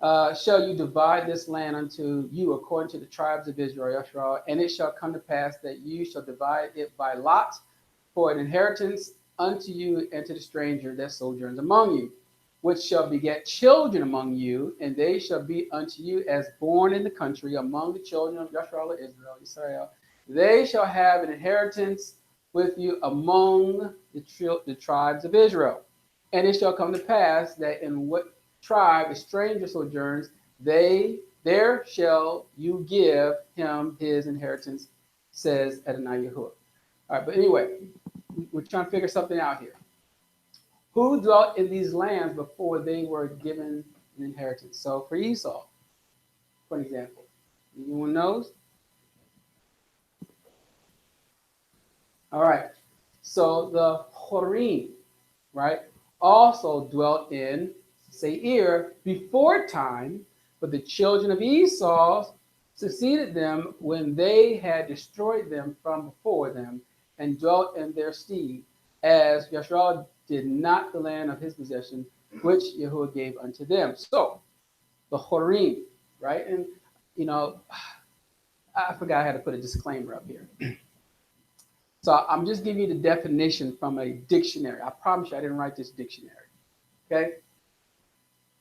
shall you divide this land unto you according to the tribes of Israel, and it shall come to pass that you shall divide it by lot for an inheritance unto you and to the stranger that sojourns among you, which shall beget children among you, and they shall be unto you as born in the country among the children of Israel. They shall have an inheritance with you among the tribes of Israel. And it shall come to pass that in what tribe a stranger sojourns, there shall you give him his inheritance, says Adonai Yahuah. All right, but anyway, we're trying to figure something out here. Who dwelt in these lands before they were given an inheritance? So for Esau, for example, anyone knows? All right, so the Horim, right, also dwelt in Seir before time, but the children of Esau succeeded them when they had destroyed them from before them and dwelt in their stead, as Yashua did not the land of his possession, which Yahuah gave unto them. So the Horim, right? And, you know, I forgot I had to put a disclaimer up here. So I'm just giving you the definition from a dictionary. I promise you I didn't write this dictionary, okay?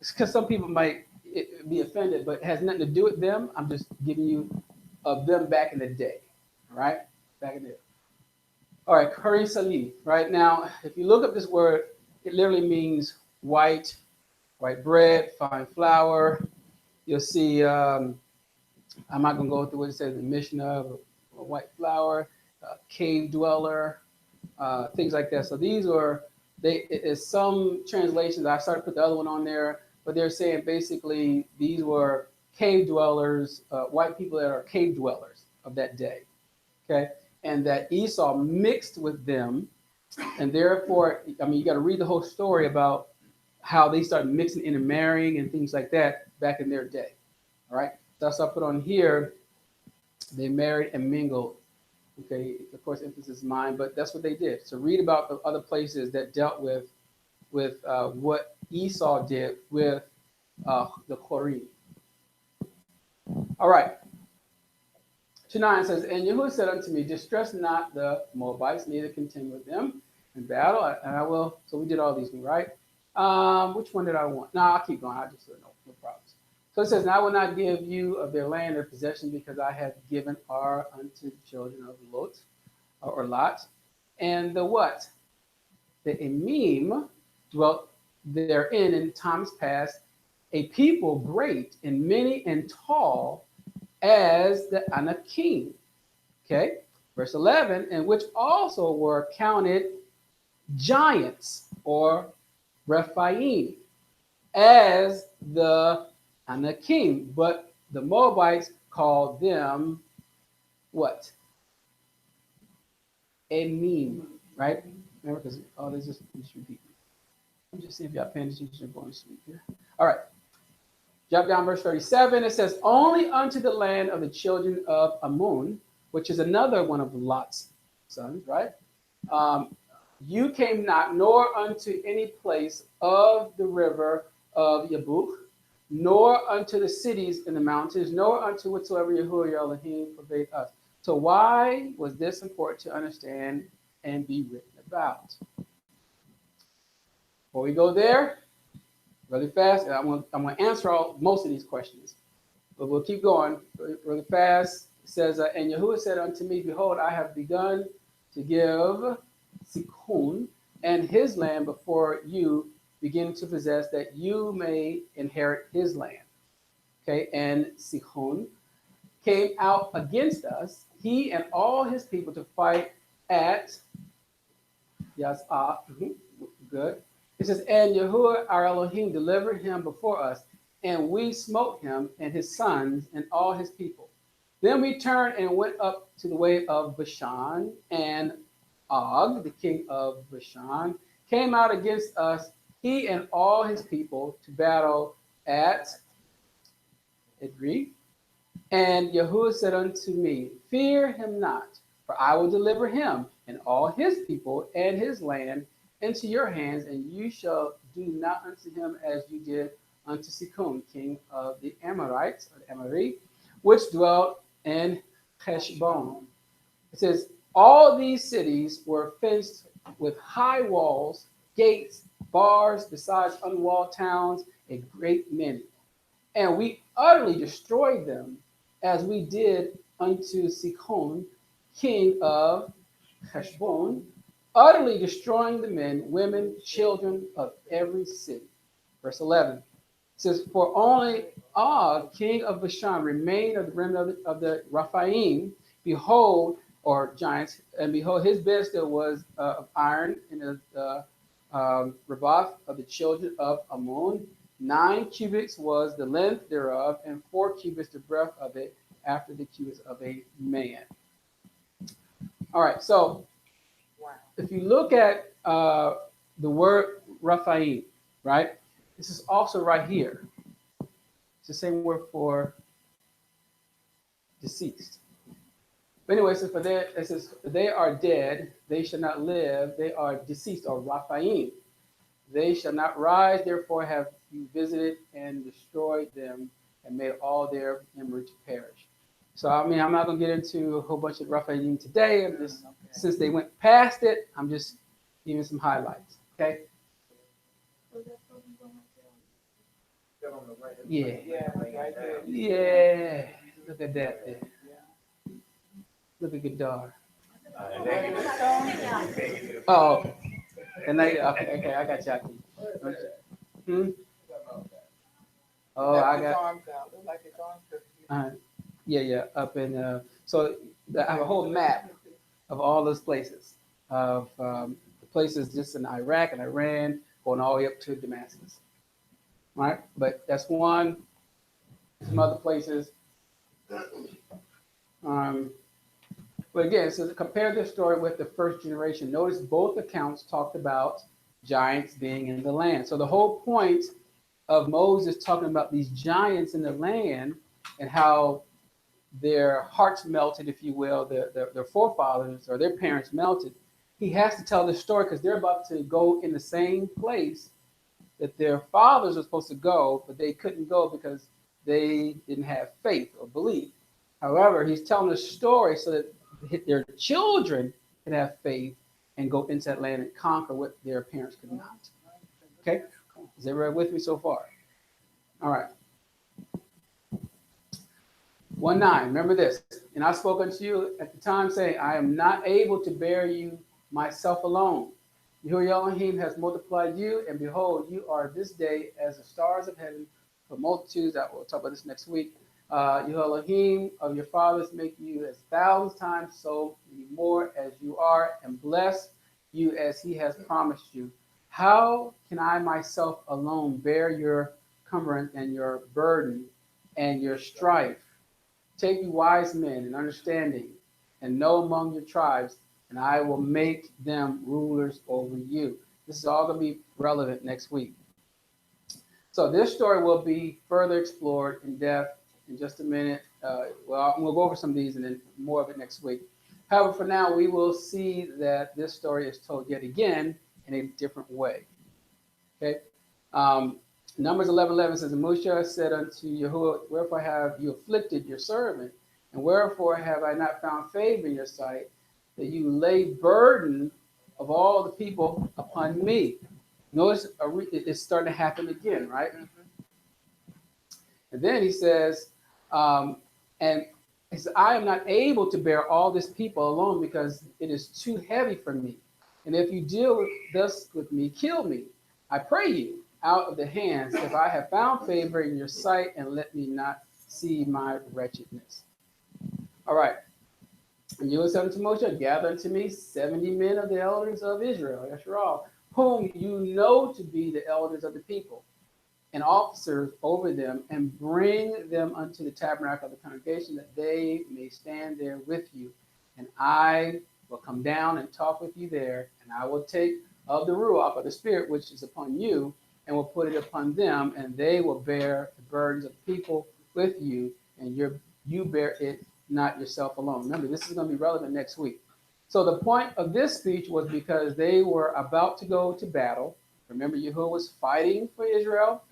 It's because some people might be offended, but it has nothing to do with them. I'm just giving you of them back in the day, all right? Back in the day. All right, Kari Salih, right? Now, if you look up this word, it literally means white bread, fine flour. You'll see, I'm not going to go through what it says in Mishnah, white flour, cave dweller, things like that. So these are some translations. I started to put the other one on there, but they're saying basically these were cave dwellers, white people that are cave dwellers of that day. Okay, and that Esau mixed with them, and therefore, I mean, you got to read the whole story about how they started mixing, intermarrying, and things like that back in their day. All right, that's what I put on here. They married and mingled. Okay, of course, emphasis is mine, but that's what they did. So read about the other places that dealt with what Esau did with the Chorim. All right. 2:9 says, and Yahuah said unto me, distress not the Moabites, neither contend with them in battle, and I will. So we did all these, right? Which one did I want? No, I'll keep going. I just said no problems. So it says, and I will not give you of their land, their possession, because I have given Ar unto the children of Lot, or Lot. And the what? The Emim dwelt therein in times past, a people great and many and tall as the Anakim. Okay, verse 11, and which also were counted giants or Rephaim as the Anakim, but the Moabites called them what? Emim, right? Remember, because they just repeat. I'm just seeing if y'all paying attention to going to sleep here. All right. Jump down verse 37. It says, only unto the land of the children of Ammon, which is another one of Lot's sons, right? You came not, nor unto any place of the river of Yabuch, nor unto the cities in the mountains, nor unto whatsoever Yahuah your Elohim forbade us. So why was this important to understand and be written about? Before we go there, really fast, and I'm going to answer most of these questions, but we'll keep going really fast. It says, and Yahuah said unto me, behold, I have begun to give Sichon and his land before you begin to possess, that you may inherit his land. Okay, and Sichon came out against us, he and all his people, to fight at Yazah. Good. It says, and Yahuah our Elohim delivered him before us, and we smote him and his sons and all his people. Then we turned and went up to the way of Bashan, and Og, the king of Bashan, came out against us, he and all his people, to battle at Edrei. And Yahuah said unto me, fear him not, for I will deliver him and all his people and his land into your hands, and you shall do not unto him as you did unto Sichon, king of the Amorites, or the Amori, which dwelt in Heshbon. It says, all these cities were fenced with high walls, gates, bars, besides unwalled towns, a great many. And we utterly destroyed them, as we did unto Sichon, king of Heshbon, utterly destroying the men, women, children of every city. Verse 11 says, for only Og, king of Bashan, remained of the remnant of the Rephaim, behold, or giants, and behold, his bedstead was of iron, in the Rabath of the children of Ammon. 9 cubits was the length thereof, and 4 cubits the breadth of it, after the cubits of a man. All right, so if you look at the word Rephaim, right, this is also right here. It's the same word for deceased. But anyway, it says, they are dead, they shall not live, they are deceased, or Rephaim. They shall not rise, therefore have you visited and destroyed them and made all their memory to perish. So, I mean, I'm not going to get into a whole bunch of Rephaim today. I'm just, since they went past it, I'm just giving some highlights. Okay? Yeah. Yeah. Look at that there. Look at Gadar. Oh. And okay, I got you. Oh, I got. Yeah, up in. So I have a whole map of all those places. of the places just in Iraq and Iran, going all the way up to Damascus. Right? But that's one. Some other places. But again, so to compare this story with the first generation, notice both accounts talked about giants being in the land. So the whole point of Moses talking about these giants in the land and how their hearts melted, if you will, their forefathers or their parents melted. He has to tell this story because they're about to go in the same place that their fathers were supposed to go, but they couldn't go because they didn't have faith or belief. However, he's telling a story so that their children can have faith and go into that land and conquer what their parents could not. Okay? Is everybody with me so far? All right. 1:9. Remember this. And I spoke unto you at the time, saying, I am not able to bear you myself alone. Yahuah Elohim has multiplied you, and behold, you are this day as the stars of heaven for multitudes. We'll talk about this next week. Yahuah Elohim of your fathers make you as 1,000 times so many more as you are, and bless you as he has promised you. How can I myself alone bear your cumbrance and your burden and your strife? Take you wise men and understanding, and know among your tribes, and I will make them rulers over you. This is all going to be relevant next week. So this story will be further explored in depth in just a minute. We'll go over some of these and then more of it next week. However, for now, we will see that this story is told yet again in a different way. Okay? Numbers 11:11 says, and Moshe said unto Yahuah, wherefore have you afflicted your servant? And wherefore have I not found favor in your sight, that you lay burden of all the people upon me? Notice it's starting to happen again, right? And then he says, and he said, I am not able to bear all this people alone because it is too heavy for me. And if you deal thus with me, kill me, I pray you, out of the hands, if I have found favor in your sight, and let me not see my wretchedness. All right. And you said unto Moshe, gather unto me 70 men of the elders of Israel, Yasharal, whom you know to be the elders of the people, and officers over them, and bring them unto the tabernacle of the congregation, that they may stand there with you. And I will come down and talk with you there, and I will take of the Ruach, of the Spirit, which is upon you, and will put it upon them, and they will bear the burdens of the people with you, and you bear it not yourself alone. Remember, this is going to be relevant next week. So the point of this speech was because they were about to go to battle. Remember, Yahuah was fighting for Israel.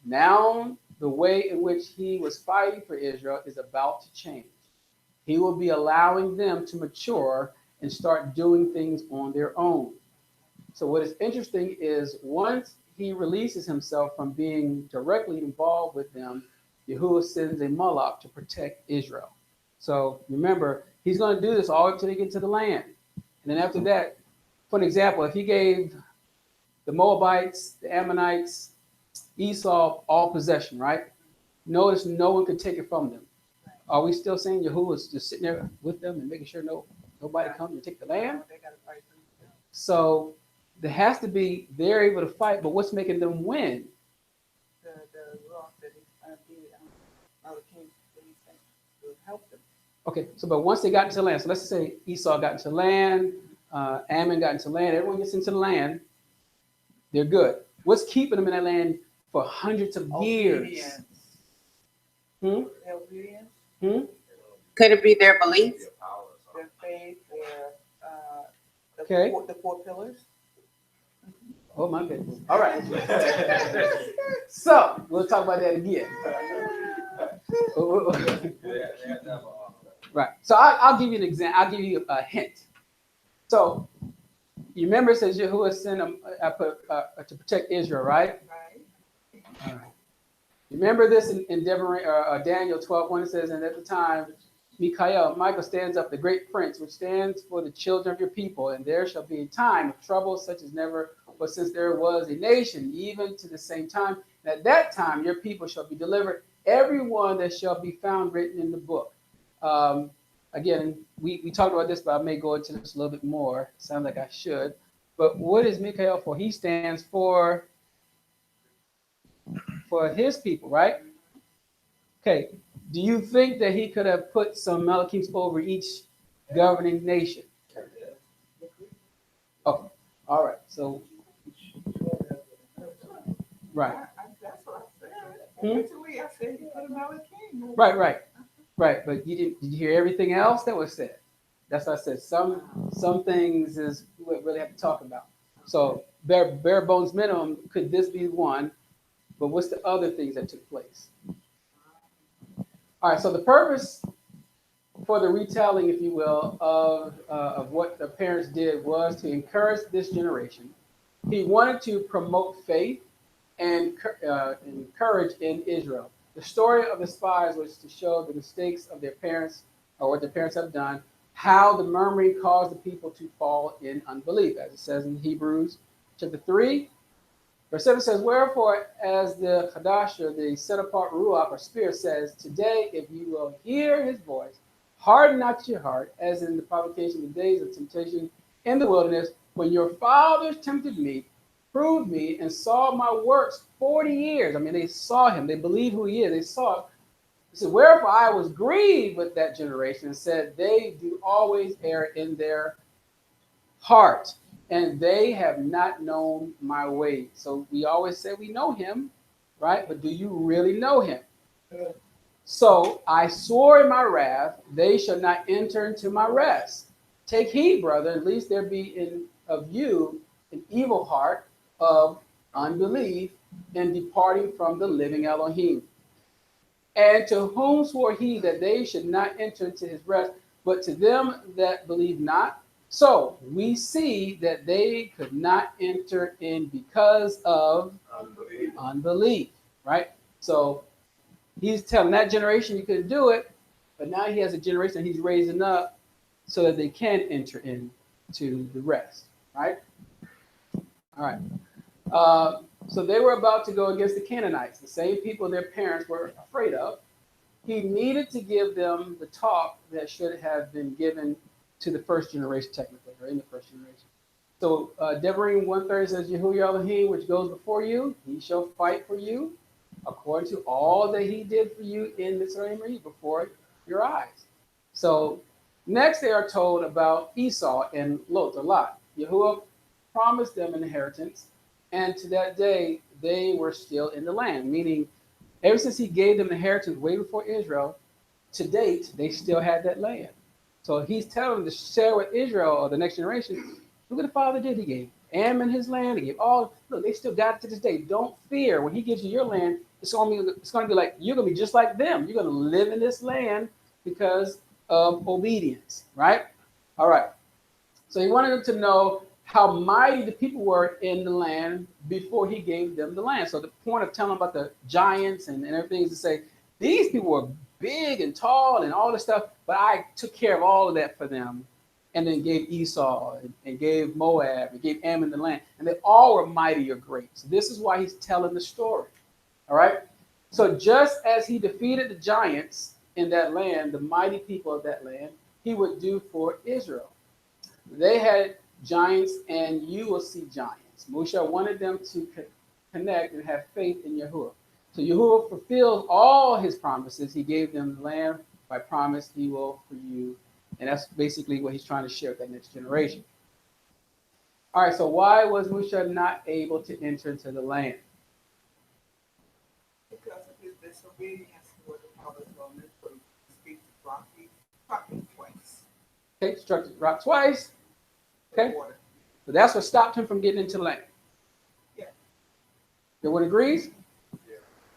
Now, the way in which he was fighting for Israel is about to change. He will be allowing them to mature and start doing things on their own. So what is interesting is once he releases himself from being directly involved with them, Yahuah sends a Malach to protect Israel. So remember, he's going to do this all until they get to the land. And then after that, for an example, if he gave the Moabites, the Ammonites, Esau all possession, right? Notice no one could take it from them. Are we still saying Yahuah was just sitting there with them and making sure nobody comes and take the land? So there has to be, they're able to fight, but what's making them win? The law that the king will help them. Okay, so but once they got into the land, so let's say Esau got into land, Ammon got into land, everyone gets into the land, they're good. What's keeping them in that land for hundreds of years? Obedience. Could it be their belief? Their faith, Okay. the four pillars. Oh my goodness. All right. So we'll talk about that again. Right. So I'll give you an example. I'll give you a hint. So you remember it says Yahuah sent them to protect Israel, right? Right. All right. Remember this in Daniel 12:1. It says, and at the time, Michael stands up, the great prince, which stands for the children of your people, and there shall be a time of trouble such as never was since there was a nation, even to the same time. And at that time, your people shall be delivered, every one that shall be found written in the book. again, we talked about this, but I may go into this a little bit more. Sounds like I should. But what is Mikael for? He stands for his people, right? Okay. Do you think that he could have put some Malachims over each governing nation? Okay. All right. So, right. That's what I said. Hmm? Actually, I said you put him out as king. Right. But did you hear everything else that was said? That's what I said. Some things is we really have to talk about. So bare bones minimum, could this be one? But what's the other things that took place? All right. So the purpose for the retelling, if you will, of what the parents did was to encourage this generation. He wanted to promote faith and courage in Israel. The story of the spies was to show the mistakes of their parents or what their parents have done, how the murmuring caused the people to fall in unbelief, as it says in Hebrews chapter 3. Verse 7 says, wherefore, as the Hadashah, the set-apart Ruach or Spirit says, today, if you will hear his voice, harden not your heart, as in the provocation of the days of temptation in the wilderness, when your fathers tempted me, proved me, and saw my works 40 years. I mean, they saw him. They believe who he is. They saw it. He said, wherefore I was grieved with that generation and said, they do always err in their heart, and they have not known my ways. So we always say we know him, right? But do you really know him? So I swore in my wrath, they shall not enter into my rest. Take heed, brother, lest there be of you an evil heart of unbelief in departing from the living Elohim. And to whom swore he that they should not enter into his rest, but to them that believe not? So we see that they could not enter in because of unbelief, right? So he's telling that generation you couldn't do it, but now he has a generation he's raising up so that they can enter into the rest, right? All right. So they were about to go against the Canaanites, the same people their parents were afraid of. He needed to give them the talk that should have been given to the first generation, technically, or in the first generation. So Devarim 1:30 says, Yahuah Elohim, which goes before you, he shall fight for you, according to all that he did for you in Mitzrayim before your eyes. So next they are told about Esau and Lot. Yahuah promised them an inheritance, and to that day they were still in the land, meaning ever since he gave them the inheritance way before Israel, to date, they still had that land. So he's telling them to share with Israel or the next generation, look what the Father did. He gave Ammon his land. He gave all, look, they still got it to this day. Don't fear. When he gives you your land, it's going to be like, you're going to be just like them. You're going to live in this land because of obedience, right? All right. So he wanted them to know how mighty the people were in the land before he gave them the land. So the point of telling them about the giants and everything is to say, these people were big and tall and all this stuff, but I took care of all of that for them, and then gave Esau and gave Moab and gave Ammon the land, and they all were mighty or great. So this is why he's telling the story. All right. So just as he defeated the giants in that land, the mighty people of that land, he would do for Israel. They had giants, and you will see giants. Moshe wanted them to connect and have faith in Yahuah. So Yahuah fulfilled all his promises. He gave them the land by promise he will for you. And that's basically what he's trying to share with that next generation. All right, so why was Moshe not able to enter into the land? Because of his disobedience to what the Father told him to speak to Rocky twice. Okay, struck the rock twice. Okay, Water. so that's what stopped him from getting into the land. Yeah. Everyone agrees?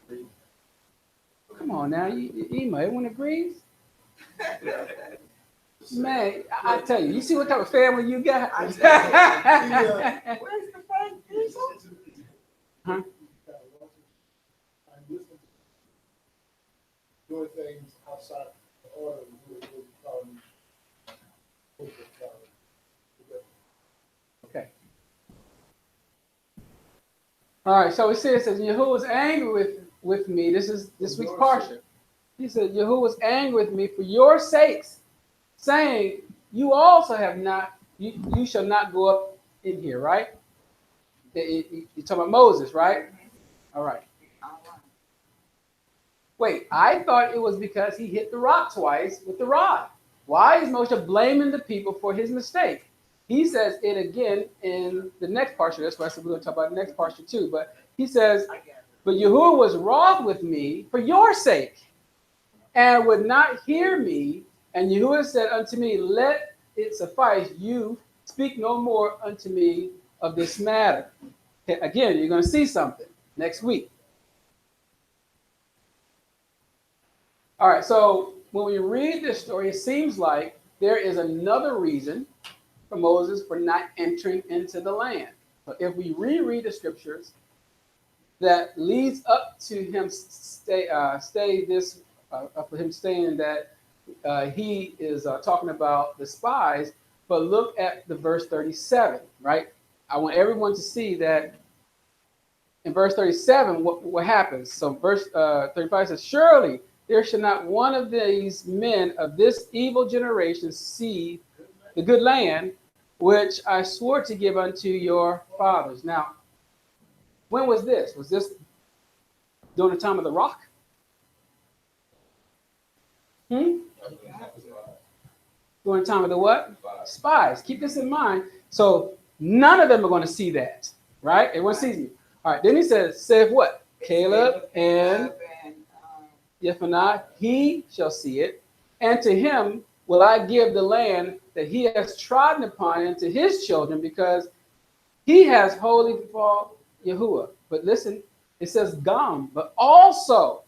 Yeah. Come on now, Ema, everyone agrees? Man, I tell you, you see what type of family you got? Where's the faith, Jesus? Huh? Doing things outside the order of Okay. All right, so it says Yahuah was angry with me. This is this week's Parsha. He said, Yahuah was angry with me for your sakes, saying, you also have not, you shall not go up in here, right? You're talking about Moses, right? All right. Wait, I thought it was because he hit the rock twice with the rod. Why is Moshe blaming the people for his mistake? He says it again in the next Parsha. That's why I said we're going to talk about the next Parsha too. But he says, but Yahuah was wroth with me for your sake, and would not hear me. And Yahuah said unto me, let it suffice, you speak no more unto me of this matter. Okay, again, you're going to see something next week. All right, so when we read this story, it seems like there is another reason for Moses for not entering into the land. But if we reread the scriptures, that leads up to him for him saying that he is talking about the spies. But look at the verse 37, right? I want everyone to see that in verse 37, what happens. So verse 35 says, surely there shall not one of these men of this evil generation see the good land which I swore to give unto your fathers. Now, when was this? Was this during the time of the rock? During the time of the what? Spies. Keep this in mind. So none of them are going to see that, right? Everyone sees me. All right. Then he says, saith what? Caleb and Yephuneh, he shall see it, and to him will I give the land that he has trodden upon, and to his children, because he has wholly fought Yahuah. But listen, it says Gam, but also,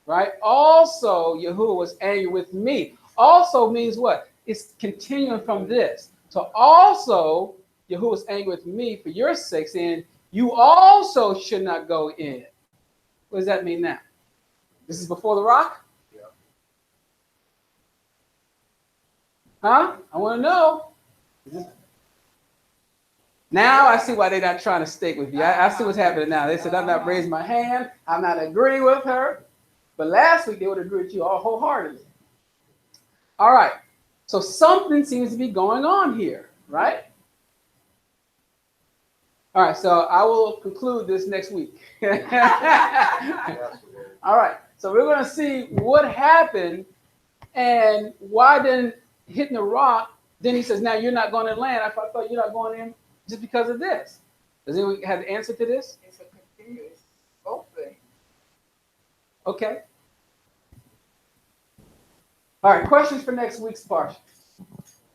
right? Also, Yahuah was angry with me. Also means what? It's continuing from this. So also, Yahuah was angry with me for your sake, saying, you also should not go in. What does that mean now? This is before the rock? Yeah. Huh? I want to know. Now I see why they're not trying to stick with you. I see what's happening now. They said, I'm not raising my hand. I'm not agreeing with her. But last week, they would agree with you all wholeheartedly. All right. So something seems to be going on here, right? All right. So I will conclude this next week. All right. So we're going to see what happened and why then hitting the rock. Then he says, now you're not going to land. I thought you're not going in just because of this. Does anyone have the answer to this? It's a continuous open. Okay. All right, questions for next week's Parsha.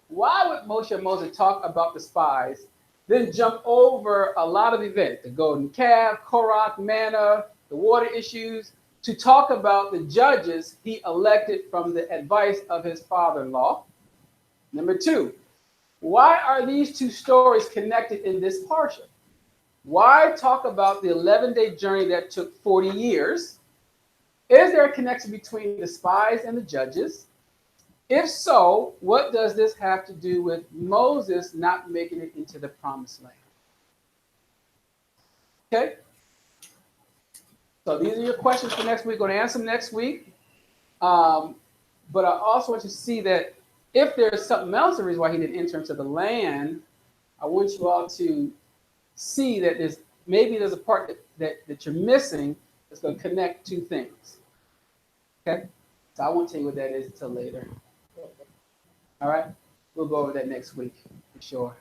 Why would Moshe and Moses talk about the spies, then jump over a lot of events, the golden calf, Korach, manna, the water issues, to talk about the judges he elected from the advice of his father-in-law? Number two, why are these two stories connected in this Parsha? Why talk about the 11-day journey that took 40 years? Is there a connection between the spies and the judges? If so, what does this have to do with Moses not making it into the promised land? Okay? So these are your questions for next week. We're going to answer them next week. But I also want you to see that if there's something else, the reason why he didn't enter into the land, I want you all to see that there's a part that you're missing that's going to connect two things. Okay? So I won't tell you what that is until later. All right? We'll go over that next week for sure.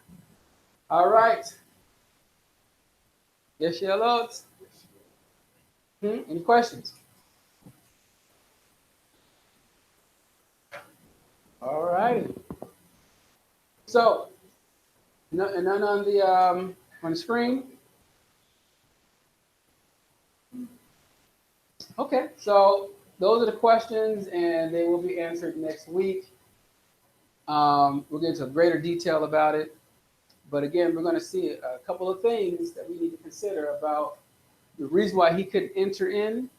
All right. Yes, Charlotte? Any questions? All right. So, none on the screen? Okay, so those are the questions, and they will be answered next week. We'll get into greater detail about it. But again, we're going to see a couple of things that we need to consider about the reason why he couldn't enter in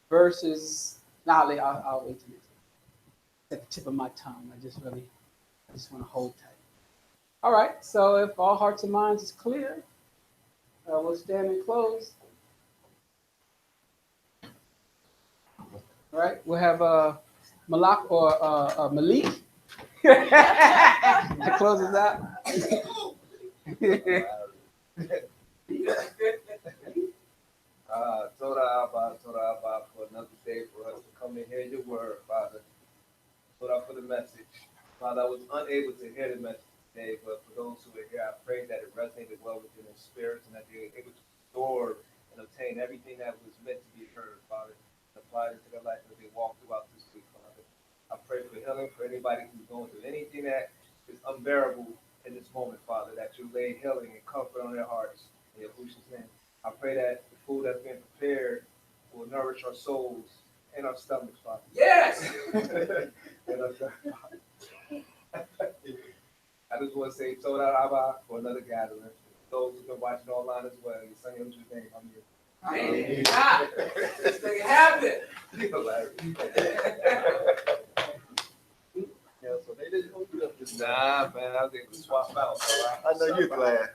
versus, I'll wait till next week. It's at the tip of my tongue. I just want to hold tight. All right, so if all hearts and minds is clear, we'll stand and close. All right, we'll have Malak or Malik To close us out. Torah Abba, for another day for us to come and hear your word, Father. Torah for the message. Father, I was unable to hear the message today, but for those who are here, I pray that it resonated well within their spirits and that they were able to absorb and obtain everything that was meant to be heard, Father, and apply it to their life as they walk throughout this week, Father. I pray for healing for anybody who's going through anything that is unbearable in this moment, Father, that you lay healing and comfort on their hearts. In Yahush's name. I pray that the food that's been prepared will nourish our souls and our stomachs, Father. Yes! And our stomachs. I just want to say Torah Abba for another gathering. Those who've been watching online as well, your son Yahush's name, I'm here. This thing happened. Yeah, so they didn't hold you up this time. Nah, man, I was able to swap out. So I know you're glad.